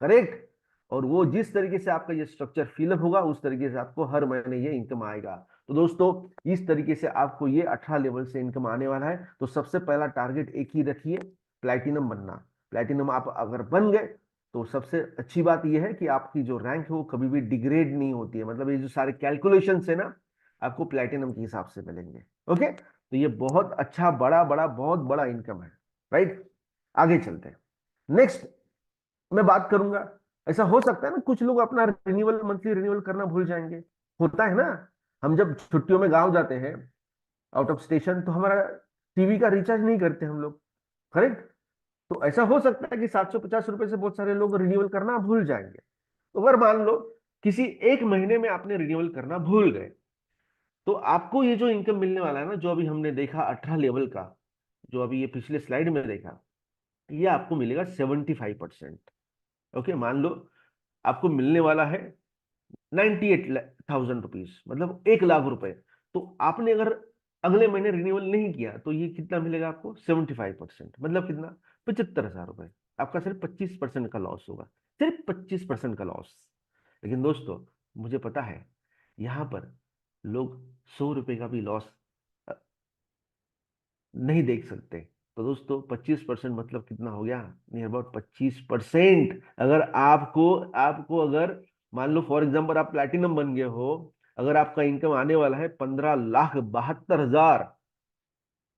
करेक्ट? और वो जिस तरीके से आपका ये स्ट्रक्चर फिलअप होगा उस तरीके से आपको हर महीने ये इनकम आएगा। तो दोस्तों इस तरीके से आपको ये 18 लेवल से इनकम आने वाला है। तो सबसे पहला टारगेट एक ही रखिए, प्लैटिनम बनना। प्लैटिनम आप अगर बन गए तो सबसे अच्छी बात यह है कि आपकी जो रैंक है वो कभी भी डिग्रेड नहीं होती है, मतलब ये जो सारे कैलकुलेशन है ना आपको प्लेटिनम के हिसाब से मिलेंगे। ओके, तो ये बहुत अच्छा बड़ा बड़ा बहुत बड़ा इनकम है, राइट। आगे चलते हैं। नेक्स्ट मैं बात करूंगा, ऐसा हो सकता है ना कुछ लोग अपना रिन्यूअल मंथली रिन्यूअल करना भूल जाएंगे, होता है ना। हम जब छुट्टियों में गांव जाते हैं आउट ऑफ स्टेशन, तो हमारा टीवी का रिचार्ज नहीं करते हम लोग, करेक्ट। तो ऐसा हो सकता है कि 750 रुपए से बहुत सारे लोग रिन्यूअल करना भूल जाएंगे। तो अगर मान लो किसी एक महीने में आपने रिन्यूअल करना भूल गए, तो आपको ये जो इनकम मिलने वाला है ना, जो अभी हमने देखा 18 लेवल का, जो अभी ये पिछले स्लाइड में देखा, ये आपको मिलेगा 75%। ओके, मान लो आपको मिलने वाला है 98,000 रुपीज, मतलब 1 लाख रुपए। तो आपने अगर अगले महीने रिन्यूअल नहीं किया तो ये कितना मिलेगा आपको? 75%, मतलब कितना? 75,000 रुपए। आपका सिर्फ 25% का लॉस होगा, सिर्फ 25% का लॉस। लेकिन दोस्तों मुझे पता है यहाँ पर लोग 100 रुपए का भी लॉस नहीं देख सकते। तो दोस्तों 25% मतलब कितना हो गया? Near about 25%। अगर आपको आपको अगर मान लो फॉर एग्जाम्पल आप प्लैटिनम बन गए हो, अगर आपका इनकम आने वाला है 15,72,000,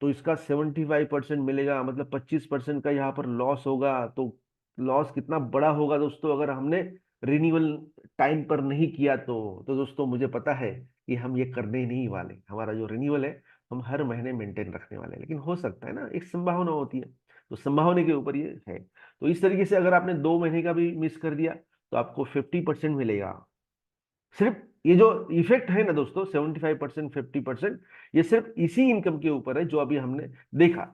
तो इसका 75% मिलेगा, मतलब 25% का यहाँ पर लॉस होगा। तो लॉस कितना बड़ा होगा दोस्तों अगर हमने रिन्यूअल टाइम पर नहीं किया तो दोस्तों मुझे पता है कि हम ये करने ही नहीं वाले। हमारा जो रिन्यूअल है हम हर महीने मेंटेन रखने वाले हैं, लेकिन हो सकता है ना, एक संभावना होती है, तो संभावना के ऊपर ये है। तो इस तरीके से अगर आपने 2 महीने का भी मिस कर दिया तो आपको 50% मिलेगा। सिर्फ ये जो इफेक्ट है ना दोस्तों, 75% 50%, ये सिर्फ इसी इनकम के ऊपर है जो अभी हमने देखा।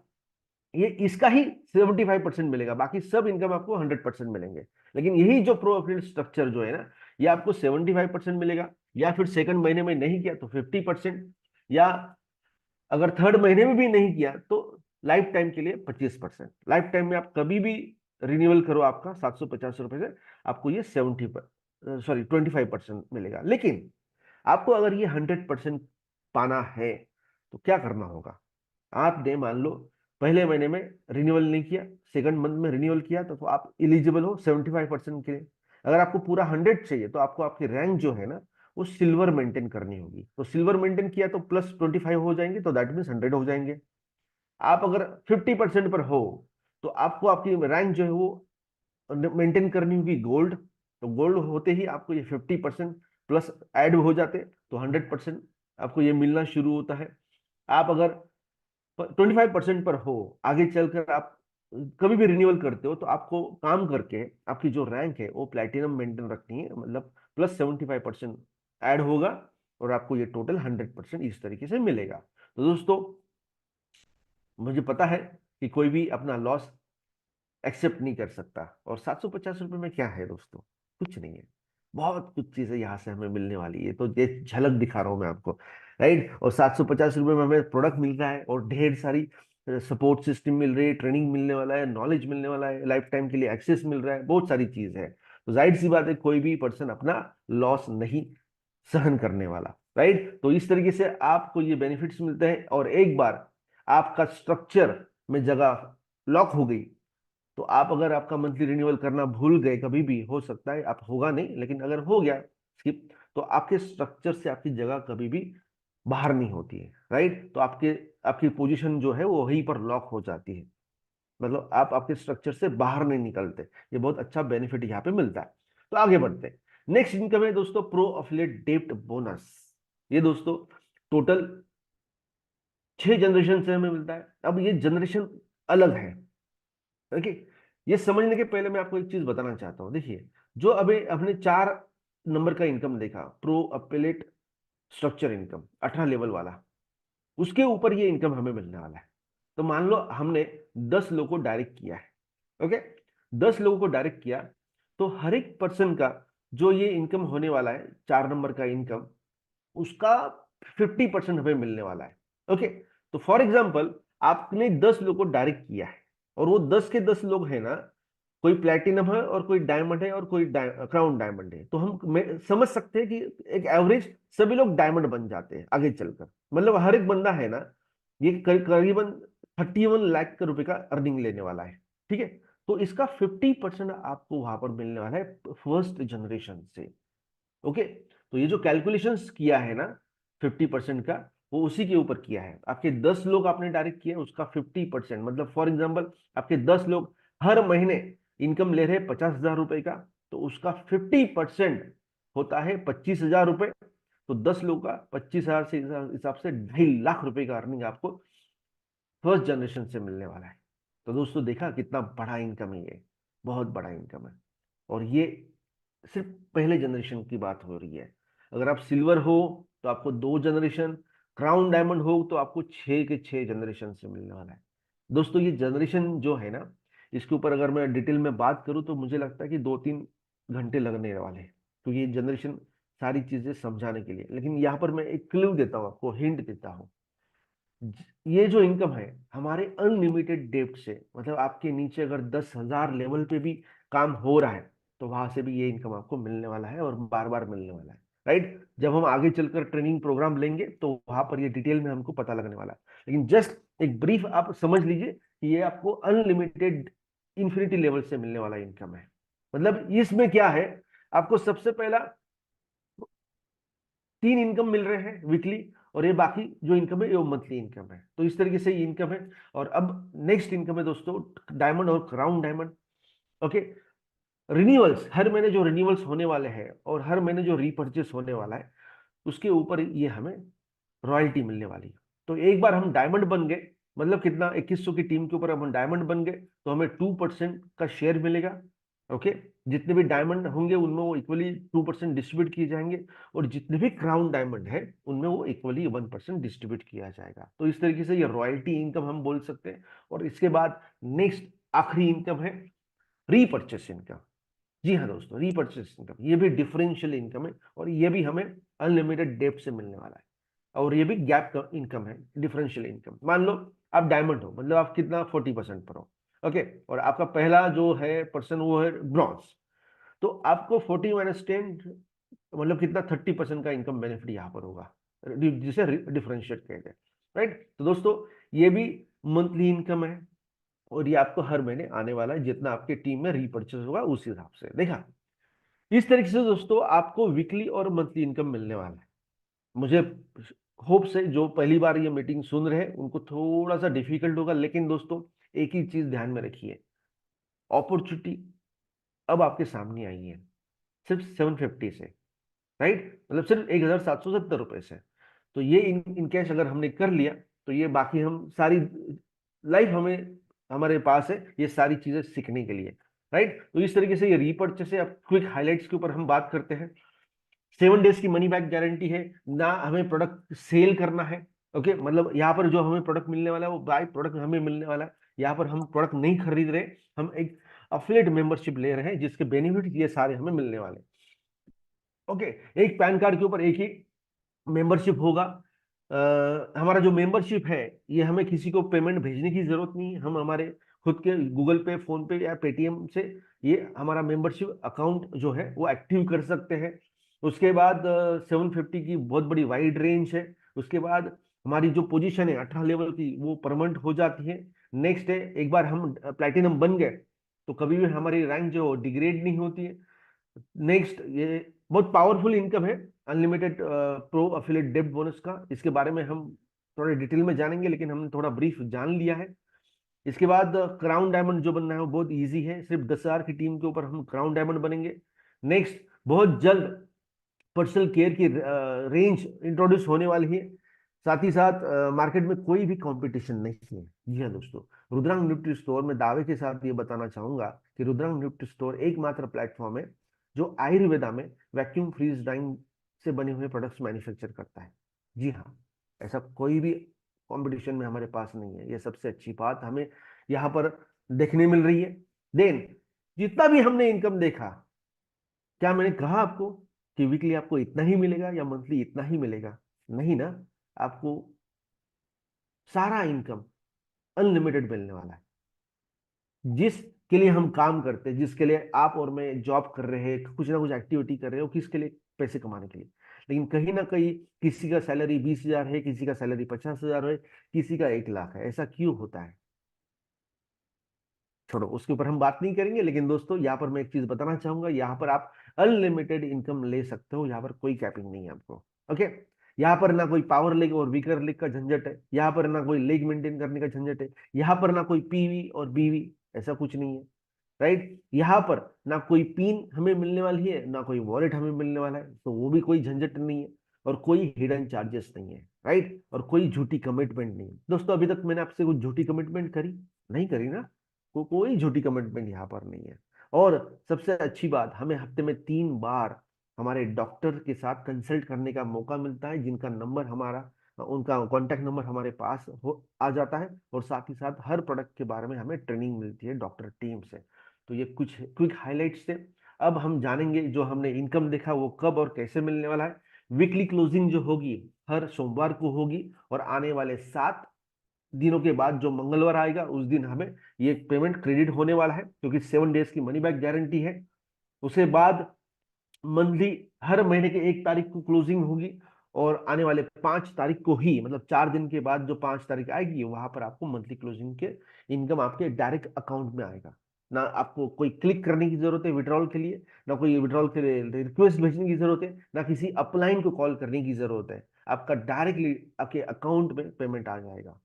ये इसका ही 75% मिलेगा, बाकी सब इनकम आपको 100% मिलेंगे। लेकिन यही जो प्रो एफिलिएट स्ट्रक्चर जो है ना, ये आपको 75% मिलेगा, या फिर सेकंड महीने में नहीं किया तो 50%, या अगर थर्ड महीने में भी नहीं किया तो लाइफ टाइम के लिए 25%। लाइफ टाइम में आप कभी भी रिन्यूअल करो आपका 750 रुपए से, आपको ये 25% मिलेगा। लेकिन आपको अगर ये 100% पाना है तो क्या करना होगा? आपने मान लो पहले महीने में रिन्यूअल नहीं किया, सेकंड मंथ में रिन्यूअल किया, तो आप इलिजिबल हो 75% के लिए। अगर आपको पूरा 100 चाहिए तो आपको आपकी रैंक जो है ना वो सिल्वर मेंटेन करनी होगी। तो सिल्वर मेंटेन किया तो +25 हो जाएंगे, तो दैट मीन्स 100 हो जाएंगे। आप अगर 50% पर हो तो आपको आपकी रैंक जो है वो मेंटेन करनी होगी गोल्ड। तो गोल्ड होते ही आपको ये 50% प्लस ऐड हो जाते, तो 100% आपको ये मिलना शुरू होता है। आप अगर 25% पर हो, आगे चलकर आप कभी भी रिन्यूअल करते हो, तो आपको काम करके आपकी जो रैंक है वो प्लेटिनम मेंटेन रखनी है, मतलब +75% ऐड होगा, और आपको ये टोटल 100% इस तरीके से मिलेगा। तो दोस्तों मुझे पता है कि कोई भी अपना लॉस एक्सेप्ट नहीं कर सकता, और 750 रुपये में क्या है दोस्तों? कुछ नहीं है। बहुत कुछ चीजें यहाँ से हमें मिलने वाली है, तो ये झलक दिखा रहा हूँ मैं आपको, राइट। और 750 रुपये में हमें प्रोडक्ट मिल रहा है, और ढेर सारी सपोर्ट सिस्टम मिल रही है, ट्रेनिंग मिलने वाला है, नॉलेज मिलने वाला है, लाइफ टाइम के लिए एक्सेस मिल रहा है, बहुत सारी चीज है। तो जाहिर सी बात है कोई भी पर्सन अपना लॉस नहीं सहन करने वाला, राइट। तो इस तरीके से आपको ये बेनिफिट्स मिलते हैं, और एक बार आपका स्ट्रक्चर में जगह लॉक हो गई, तो आप अगर आपका मंथली रिन्यूअल करना भूल गए, कभी भी हो सकता है, आप होगा नहीं, लेकिन अगर हो गया स्किप, तो आपके स्ट्रक्चर से आपकी जगह कभी भी बाहर नहीं होती है, राइट। तो आपके आपकी पोजीशन जो है वो वहीं पर लॉक हो जाती है, मतलब आप आपके स्ट्रक्चर से बाहर नहीं निकलते। ये बहुत अच्छा बेनिफिट यहाँ पे मिलता है। तो आगे बढ़ते हैं। नेक्स्ट इनकम है दोस्तों प्रो अफिलिएट डेप्ट बोनस। ये दोस्तों टोटल 6 जनरेशन से हमें मिलता है। अब ये जनरेशन अलग है, देखिए। ये समझने के पहले मैं आपको एक चीज बताना चाहता हूँ। देखिए, जो अभी अपने 4 नंबर का इनकम देखा, pro appellate structure income 18 level वाला, उसके ऊपर ये इनकम हमें मिलने वाला है। तो मान लो हमने 10 लोगों को डायरेक्ट किया है, ओके, 10 लोगों को डायरेक्ट किया, तो हर एक पर्सन का जो ये इनकम होने वाला है 4 नंबर का इनकम, उसका 50% हमें मिलने वाला है। ओके, तो फॉर एग्जाम्पल आपने 10 लोग को डायरेक्ट किया है, और वो 10 के 10 लोग हैं ना, कोई प्लेटिनम है और कोई डायमंड है और कोई क्राउन डायमंड है, तो हम समझ सकते हैं कि एक एवरेज सभी लोग डायमंड बन जाते हैं आगे चलकर। मतलब हर एक बंदा है ना, ये करीबन 31 लाख रुपए का अर्निंग लेने वाला है, ठीक है। तो इसका 50% आपको वहां पर मिलने वाला है फर्स्ट जनरेशन से। ओके, तो ये जो कैलकुलेशंस किया है ना 50% का, वो उसी के ऊपर किया है। आपके 10 लोग आपने डायरेक्ट किया, उसका 50%, मतलब फॉर एग्जाम्पल आपके 10 लोग हर महीने इनकम ले रहे हैं 50,000 रुपए का, तो उसका 50% होता है 25,000 रुपए। तो 10 लोग का 25,000 से हिसाब से 2.5 लाख रुपए का अर्निंग आपको फर्स्ट जनरेशन से मिलने वाला है। तो दोस्तों देखा कितना बड़ा इनकम है ये, बहुत बड़ा इनकम है। और ये सिर्फ पहले जनरेशन की बात हो रही है। अगर आप सिल्वर हो तो आपको 2 जनरेशन, क्राउन डायमंड हो तो आपको 6 के 6 जनरेशन से मिलने वाला है। दोस्तों ये जनरेशन जो है ना, इसके ऊपर अगर मैं डिटेल में बात करूं तो मुझे लगता है कि 2-3 घंटे लगने वाले हैं, तो ये जनरेशन सारी चीजें समझाने के लिए। लेकिन यहाँ पर मैं एक क्लू देता हूँ आपको, हिंट देता हूँ। ये जो इनकम है हमारे अनलिमिटेड डेप्थ से, मतलब आपके नीचे अगर 10,000 लेवल पे भी काम हो रहा है तो वहां से भी ये इनकम आपको मिलने वाला है, और बार बार मिलने वाला है। राइट, जब हम आगे चलकर ट्रेनिंग प्रोग्राम लेंगे तो वहां पर ये डिटेल में हमको पता लगने वाला है। लेकिन जस्ट एक ब्रीफ आप समझ लीजिए कि ये आपको अनलिमिटेड इंफिनिटी लेवल से मिलने वाला इनकम है। मतलब इसमें क्या है, आपको सबसे पहला 3 इनकम मिल रहे हैं वीकली, और ये बाकी जो इनकम है ये मंथली इनकम है। तो इस तरीके से ये इनकम है। और अब नेक्स्ट इनकम है दोस्तों डायमंड और क्राउन डायमंड। ओके, रिन्यूअल्स, हर महीने जो रिन्यूअल्स होने वाले हैं और हर महीने जो रीपरचेस होने वाला है उसके ऊपर ये हमें रॉयल्टी मिलने वाली है। तो एक बार हम डायमंड बन गए, मतलब कितना 2100 की टीम के ऊपर हम डायमंड बन गए तो हमें 2% का शेयर मिलेगा। ओके, जितने भी डायमंड होंगे उनमें वो इक्वली 2% डिस्ट्रीब्यूट किए जाएंगे, और जितने भी क्राउन डायमंड है उनमें वो इक्वली 1% डिस्ट्रीब्यूट किया जाएगा। तो इस तरीके से ये रॉयल्टी इनकम हम बोल सकते हैं। और इसके बाद नेक्स्ट आखिरी इनकम है रीपर्चेस इनकम। जी हाँ दोस्तों, रीपर्चेस इनकम ये भी डिफरेंशियल इनकम है, और ये भी हमें अनलिमिटेड डेप्थ से मिलने वाला है। और ये भी गैप का इनकम है, डिफरेंशियल इनकम। मान लो आप डायमंड हो, मतलब आप कितना 40% पर हो। ओके, और आपका पहला जो है पर्सन वो है ब्रॉन्ज, तो आपको 40 - 10, मतलब कितना 30% का इनकम बेनिफिट यहाँ पर होगा, जिसे डिफरेंशिएट कहते हैं। राइट, तो दोस्तों ये भी मंथली इनकम है, और ये आपको हर महीने आने वाला है जितना आपके टीम में रीपर्चेस होगा उस हिसाब से। देखा, इस तरीके से दोस्तों आपको वीकली और मंथली इनकम मिलने वाला है। मुझे होप से जो पहली बार ये मीटिंग सुन रहे हैं उनको थोड़ा सा डिफिकल्ट होगा, लेकिन दोस्तों एक ही चीज ध्यान में रखिए, अपॉर्चुनिटी अब आपके सामने आई है सिर्फ 750 से। राइट, मतलब सिर्फ 1,770 रुपए से। तो ये इन कैश अगर हमने कर लिया तो ये बाकी हम सारी लाइफ हमें हमारे पास है ये सारी चीजें सीखने के लिए। राइट, तो इस तरीके से ये रीपर्चेस है। अब क्विक हाइलाइट्स के ऊपर हम बात करते हैं। 7 डेज की मनी बैक गारंटी है ना, हमें प्रोडक्ट सेल करना है। ओके, मतलब यहाँ पर जो हमें प्रोडक्ट मिलने वाला है वो बाय प्रोडक्ट हमें मिलने वाला है। यहाँ पर हम प्रोडक्ट नहीं खरीद रहे, हम एक अफिलिएट मेंबरशिप ले रहे हैं जिसके बेनिफिट ये सारे हमें मिलने वाले। ओके, एक पैन कार्ड के ऊपर एक ही मेंबरशिप होगा। हमारा जो मेंबरशिप है ये हमें किसी को पेमेंट भेजने की जरूरत नहीं है, हम हमारे खुद के गूगल पे, फोन पे या पेटीएम से ये हमारा मेंबरशिप अकाउंट जो है वो एक्टिव कर सकते हैं। उसके बाद 750 की बहुत बड़ी वाइड रेंज है। उसके बाद हमारी जो पोजीशन है 18 लेवल की वो परमानेंट हो जाती है। नेक्स्ट है, एक बार हम प्लेटिनम बन गए तो कभी भी हमारी रैंक जो डिग्रेड नहीं होती है। नेक्स्ट, ये बहुत पावरफुल इनकम है, अनलिमिटेड प्रो अफिलिएट डेप्ट बोनस का। इसके बारे में हम थोड़े डिटेल में जानेंगे, लेकिन हमने थोड़ा ब्रीफ जान लिया है। इसके बाद क्राउन डायमंड जो बनना है वो बहुत इजी है, सिर्फ 10,000 की टीम के ऊपर हम क्राउन डायमंड बनेंगे। नेक्स्ट, बहुत जल्द पर्सनल केयर की रेंज इंट्रोड्यूस होने वाली है। साथ ही साथ मार्केट में कोई भी कंपटीशन नहीं है। जी हाँ दोस्तों, रुद्रांग न्यूट्री स्टोर में दावे के साथ ये बताना चाहूंगा कि रुद्रांग न्यूट्री स्टोर एकमात्र प्लेटफॉर्म है जो आयुर्वेदा में वैक्यूम फ्रीज ड्राइंग से बने हुए प्रोडक्ट्स मैन्युफैक्चर करता है। जी हाँ, ऐसा कोई भी कंपटीशन में हमारे पास नहीं है। ये सबसे अच्छी बात हमें यहाँ पर देखने मिल रही है। देन जितना भी हमने इनकम देखा, क्या मैंने कहा आपको कि वीकली आपको इतना ही मिलेगा या मंथली इतना ही मिलेगा? नहीं ना, आपको सारा इनकम अनलिमिटेड मिलने वाला है। जिसके लिए हम काम करते हैं, जिसके लिए आप और मैं जॉब कर रहे हैं, कुछ ना कुछ एक्टिविटी कर रहे हो, किसके लिए? पैसे कमाने के लिए। लेकिन कहीं ना कहीं किसी का सैलरी 20,000 है, किसी का सैलरी 50,000 है, किसी का 1 लाख है। ऐसा क्यों होता है? छोड़ो, उसके ऊपर हम बात नहीं करेंगे। लेकिन दोस्तों यहाँ पर मैं एक चीज बताना चाहूंगा, यहाँ पर आप अनलिमिटेड इनकम ले सकते हो, यहाँ पर कोई कैपिंग नहीं है आपको। ओके, यहाँ पर ना कोई पावर लेग और वीकर लेग का झंझट है, यहाँ पर ना कोई लेग मेंटेन करने का झंझट है, यहाँ पर ना कोई पीवी और बीवी, ऐसा कुछ नहीं है। राइट, यहाँ पर ना कोई पिन हमें मिलने वाली है, ना कोई वॉलेट हमें मिलने वाला है, तो वो भी कोई झंझट नहीं है। और कोई हिडन चार्जेस नहीं है। राइट, और कोई झूठी कमिटमेंट नहीं है। दोस्तों अभी तक मैंने आपसे कुछ झूठी कमिटमेंट करी नहीं करी ना? कोई झूठी कमिटमेंट यहाँ पर नहीं है। और सबसे अच्छी बात, हमें हफ्ते में 3 बार हमारे डॉक्टर के साथ कंसल्ट करने का मौका मिलता है, जिनका नंबर हमारा, उनका कॉन्टैक्ट नंबर हमारे पास हो आ जाता है। और साथ ही साथ हर प्रोडक्ट के बारे में हमें ट्रेनिंग मिलती है डॉक्टर टीम से। तो ये कुछ क्विक हाइलाइट्स थे। अब हम जानेंगे जो हमने इनकम देखा वो कब और कैसे मिलने वाला है। वीकली क्लोजिंग जो होगी हर सोमवार को होगी, और आने वाले 7 दिनों के बाद जो मंगलवार आएगा उस दिन हमें ये पेमेंट क्रेडिट होने वाला है, क्योंकि 7 डेज की मनी बैक गारंटी है। उसके बाद मंथली हर महीने के 1 तारीख को क्लोजिंग होगी, और आने वाले 5 तारीख को ही, मतलब 4 दिन के बाद जो 5 तारीख आएगी वहां पर आपको मंथली क्लोजिंग के इनकम आपके डायरेक्ट अकाउंट में आएगा। ना आपको कोई क्लिक करने की जरूरत है विड्रॉल के लिए, ना कोई विड्रॉल के लिए रिक्वेस्ट भेजने की जरूरत है, ना किसी अपलाइन को कॉल करने की जरूरत है। आपका डायरेक्टली आपके अकाउंट में पेमेंट आ जाएगा,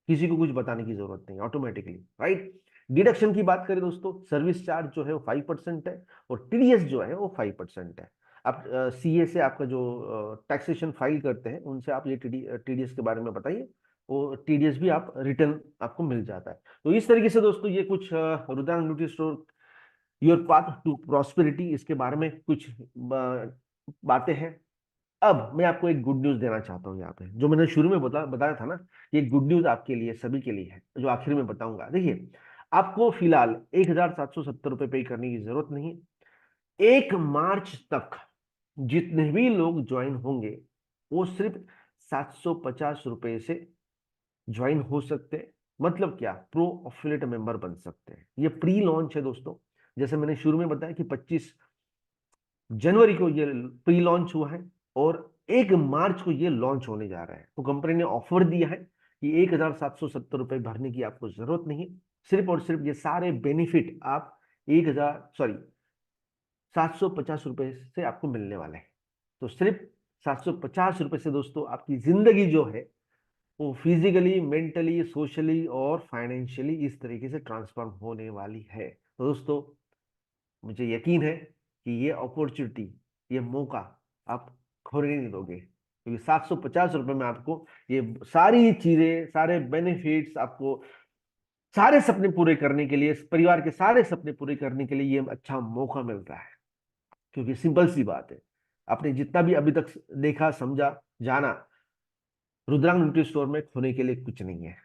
किसी को कुछ बताने की जरूरत नहीं, ऑटोमेटिकली। राइट, डिडक्शन की बात करें दोस्तों, सर्विस चार्ज जो है वो 5% है, और टीडीएस जो है वो 5% है। आप सीए से आपका जो टैक्सेशन फाइल करते हैं उनसे आप ये टीडीएस के बारे में बताइए, वो टीडीएस भी आप रिटर्न आपको मिल जाता है। तो इस तरीके से दोस्तों ये कुछ Rudransh nutri store your path to prosperity, इसके बारे में कुछ बातें हैं। अब मैं आपको एक गुड न्यूज देना चाहता हूँ यहाँ पे, जो मैंने शुरू में बताया था ना, ये गुड न्यूज आपके लिए, सभी के लिए है, जो आखिर में बताऊंगा। देखिए, आपको फिलहाल 1,770 रुपये पे करने की जरूरत नहीं है। 1 मार्च तक जितने भी लोग ज्वाइन होंगे वो सिर्फ 750 रुपये से ज्वाइन हो सकते हैं। मतलब क्या, प्रो अफिलिएट मेंबर बन सकते हैं। ये प्री लॉन्च है दोस्तों, जैसे मैंने शुरू में बताया कि 25 जनवरी को ये प्री लॉन्च हुआ है, और 1 मार्च को ये लॉन्च होने जा रहा है। तो कंपनी ने ऑफर दिया है कि 1,770 रुपये भरने की आपको जरूरत नहीं है। सिर्फ और सिर्फ ये सारे बेनिफिट आप 750 रुपये से आपको मिलने वाले हैं। तो सिर्फ 750 रुपये से दोस्तों आपकी जिंदगी जो है वो फिजिकली, मेंटली, सोशली और फाइनेंशियली इस तरीके से ट्रांसफॉर्म होने वाली है। तो दोस्तों मुझे यकीन है कि ये अपॉर्चुनिटी, ये मौका आप खोने नहीं दोगे, क्योंकि 750 रुपये में आपको ये सारी चीजें, सारे बेनिफिट्स, आपको सारे सपने पूरे करने के लिए, इस परिवार के सारे सपने पूरे करने के लिए ये अच्छा मौका मिल रहा है। क्योंकि सिंपल सी बात है, आपने जितना भी अभी तक देखा, समझा, जाना, रुद्रांग न्यूट्री स्टोर में खोने के लिए कुछ नहीं है।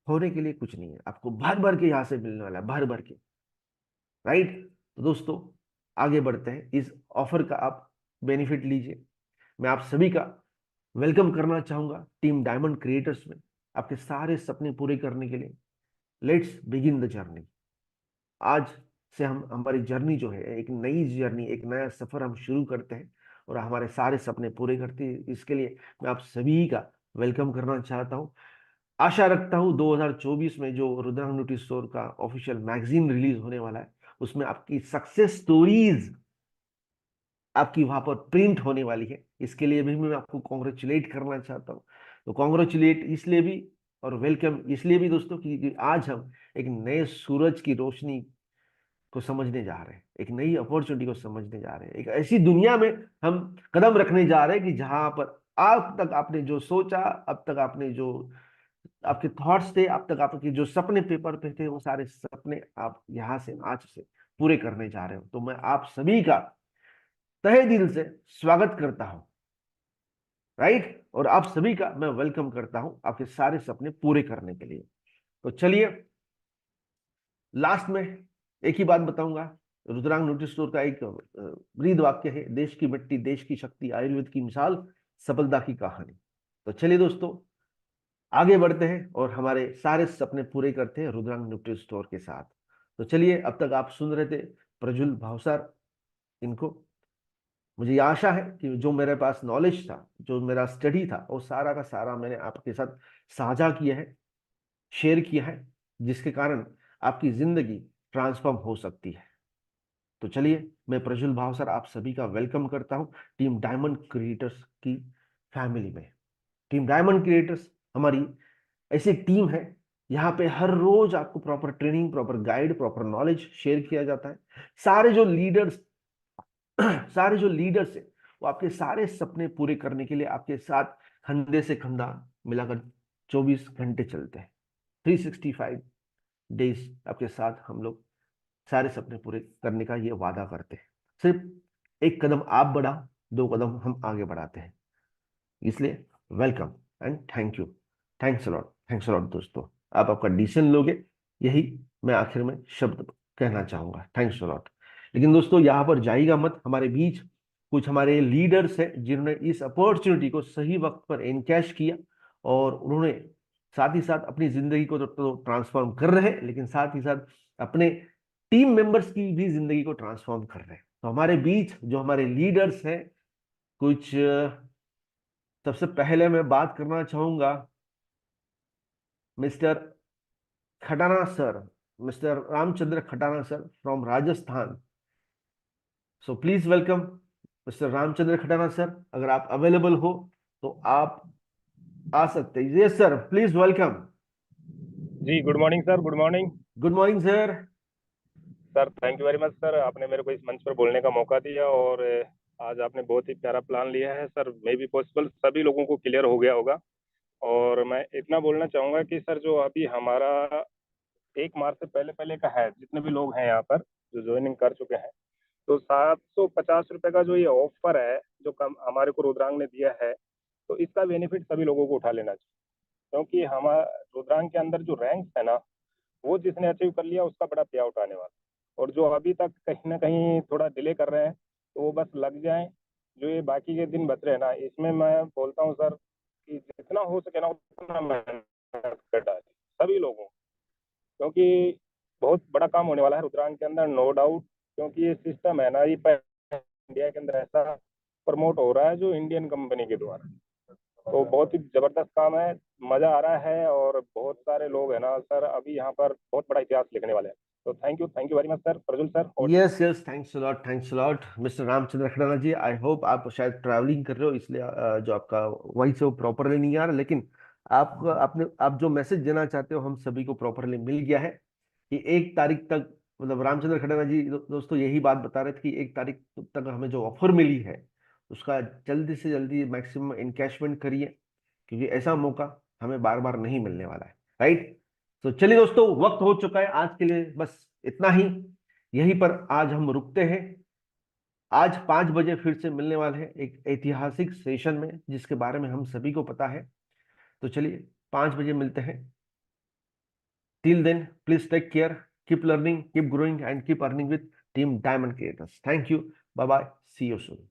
खोने के लिए कुछ नहीं है, आपको भर भर के यहाँ से मिलने वाला है, भर भर के। राइट, तो दोस्तों आगे बढ़ते हैं, इस ऑफर का आप बेनिफिट लीजिए। मैं आप सभी का वेलकम करना चाहूंगा टीम डायमंड क्रिएटर्स में, आपके सारे सपने पूरे करने के लिए। Let's begin the journey. आज से हम हमारी जर्नी जो है, एक नई जर्नी, एक नया सफर हम शुरू करते हैं, और हमारे सारे सपने पूरे करते हैं। इसके लिए मैं आप सभी का वेलकम करना चाहता हूँ। आशा रखता हूँ 2024 में जो रुद्रांग न्यूट्री स्टोर का ऑफिशियल मैगजीन रिलीज होने वाला है, उसमें आपकी सक्सेस स्टोरीज आपकी वहां पर प्रिंट होने वाली है। इसके लिए भी मैं आपको कॉन्ग्रेचुलेट करना चाहता हूँ। तो कॉन्ग्रेचुलेट इसलिए भी, और वेलकम इसलिए भी दोस्तों, कि आज हम एक नए सूरज की रोशनी को समझने जा रहे हैं, एक नई अपॉर्चुनिटी को समझने जा रहे हैं, एक ऐसी दुनिया में हम कदम रखने जा रहे हैं कि जहां पर अब तक आपने जो सोचा, अब तक आपने जो आपके थॉट्स थे, अब तक आपके जो सपने पेपर पे थे, वो सारे सपने आप यहाँ से, आज से पूरे करने जा रहे हो। तो मैं आप सभी का तहे दिल से स्वागत करता हूं। राइट, और आप सभी का मैं वेलकम करता हूं आपके सारे सपने पूरे करने के लिए। तो चलिए, लास्ट में एक ही बात बताऊंगा। रुद्रांग न्यूट्री स्टोर का एक ब्रीद वाक्य है, देश की मिट्टी, देश की शक्ति, आयुर्वेद की मिसाल, सफलता की कहानी। तो चलिए दोस्तों, आगे बढ़ते हैं और हमारे सारे सपने पूरे करते हैं रुद्रांग न्यूट्री स्टोर के साथ। तो चलिए, अब तक आप सुन रहे थे प्रज्वल भावसार इनको। मुझे ये आशा है कि जो मेरे पास नॉलेज था, जो मेरा स्टडी था, वो सारा का सारा मैंने आपके साथ साझा किया है, शेयर किया है, जिसके कारण आपकी जिंदगी ट्रांसफॉर्म हो सकती है। तो चलिए, मैं प्रज्वल भाव सर आप सभी का वेलकम करता हूं टीम डायमंड क्रिएटर्स की फैमिली में। टीम डायमंड क्रिएटर्स हमारी ऐसी टीम है, यहाँ पे हर रोज आपको proper training, proper guide, proper knowledge share किया जाता है। सारे जो लीडर्स सारे जो लीडर्स है वो आपके सारे सपने पूरे करने के लिए आपके साथ कंधे से कंधा मिलाकर 24 घंटे चलते हैं। 365 डेज आपके साथ हम लोग सारे सपने पूरे करने का ये वादा करते हैं। सिर्फ एक कदम आप बढ़ाओ, 2 कदम हम आगे बढ़ाते हैं। इसलिए welcome and thank you. Thanks a lot दोस्तों, आप आपका डिसीजन लोगे, यही मैं आखिर में शब्द कहना चाहूंगा, थैंक्स अलॉट। लेकिन दोस्तों यहाँ पर जाइएगा मत, हमारे बीच कुछ हमारे लीडर्स हैं जिन्होंने इस अपॉर्चुनिटी को सही वक्त पर एनकैश किया, और उन्होंने साथ ही साथ अपनी जिंदगी को तो ट्रांसफॉर्म कर रहे हैं, लेकिन साथ ही साथ अपने टीम मेंबर्स की भी जिंदगी को ट्रांसफॉर्म कर रहे हैं। तो हमारे बीच जो हमारे लीडर्स हैं, कुछ सबसे पहले मैं बात करना चाहूंगा mister Khatana sir, mister Ramchandra Khatana sir from Rajasthan. So please welcome mister Ramchandra Khatana sir, अगर आप अवेलेबल हो तो आप आ सकते हैं। Yes sir, please welcome. जी, good morning sir. Good morning good morning sir. Sir. Thank you very much sir, आपने मेरे को इस मंच पर बोलने का मौका दिया। और आज आपने बहुत ही प्यारा प्लान लिया है सर। मे बी पॉसिबल सभी लोगों को क्लियर हो गया होगा। और मैं इतना बोलना चाहूंगा कि सर जो अभी हमारा 1 मार्च से पहले पहले का है, जितने भी लोग हैं यहाँ पर जो ज्वाइनिंग कर चुके हैं, तो 750 रुपये का जो ये ऑफर है जो कम हमारे को रुद्रांग ने दिया है, तो इसका बेनिफिट सभी लोगों को उठा लेना चाहिए। क्योंकि हमारा रुद्रांग के अंदर जो रैंक्स है ना, वो जिसने अचीव कर लिया उसका बड़ा पे आउट आने वाला है। और जो अभी तक कहीं ना कहीं थोड़ा डिले कर रहे हैं, तो वो बस लग जाएं। जो ये बाकी के दिन बच रहे हैं ना, इसमें मैं बोलता हूँ सर कि जितना हो सके ना उतना मेहनत कर डालें सभी लोगों को। क्योंकि बहुत बड़ा काम होने वाला है रुद्रांग के अंदर, नो डाउट। क्योंकि ये सिस्टम है ना, ये इंडिया के अंदर ऐसा प्रमोट हो रहा है जो इंडियन कंपनी के द्वारा। तो बहुत ही जबरदस्त काम है, मजा आ रहा है। और बहुत सारे लोग हैं ना सर, अभी यहाँ पर बहुत बड़ा इतिहास लिखने वाले हैं। तो thank you very much sir. Prajul sir, और yes yes, thanks lot mister Ramchandra Khadana ji. I hope आप शायद ट्रैवलिंग कर रहे हो, इसलिए जो आपका वॉइस है वो प्रॉपरली नहीं आ रहा, लेकिन आप जो मैसेज देना चाहते हो हम सभी को प्रॉपरली मिल गया है कि 1 तारीख तक, मतलब रामचंद्र खड़ाना जी दोस्तों यही बात बता रहे थे कि 1 तारीख तक हमें जो ऑफर मिली है उसका जल्दी से जल्दी मैक्सिमम इनकैशमेंट करिए, क्योंकि ऐसा मौका हमें बार बार नहीं मिलने वाला है, राइट। तो चलिए दोस्तों, वक्त हो चुका है आज के लिए, बस इतना ही। यहीं पर आज हम रुकते हैं। आज 5 बजे फिर से मिलने वाले हैं एक ऐतिहासिक सेशन में जिसके बारे में हम सभी को पता है। तो चलिए, 5 बजे मिलते हैं। Till then please take care, keep learning, keep growing and keep earning with team diamond creators. Thank you, bye bye, see you soon.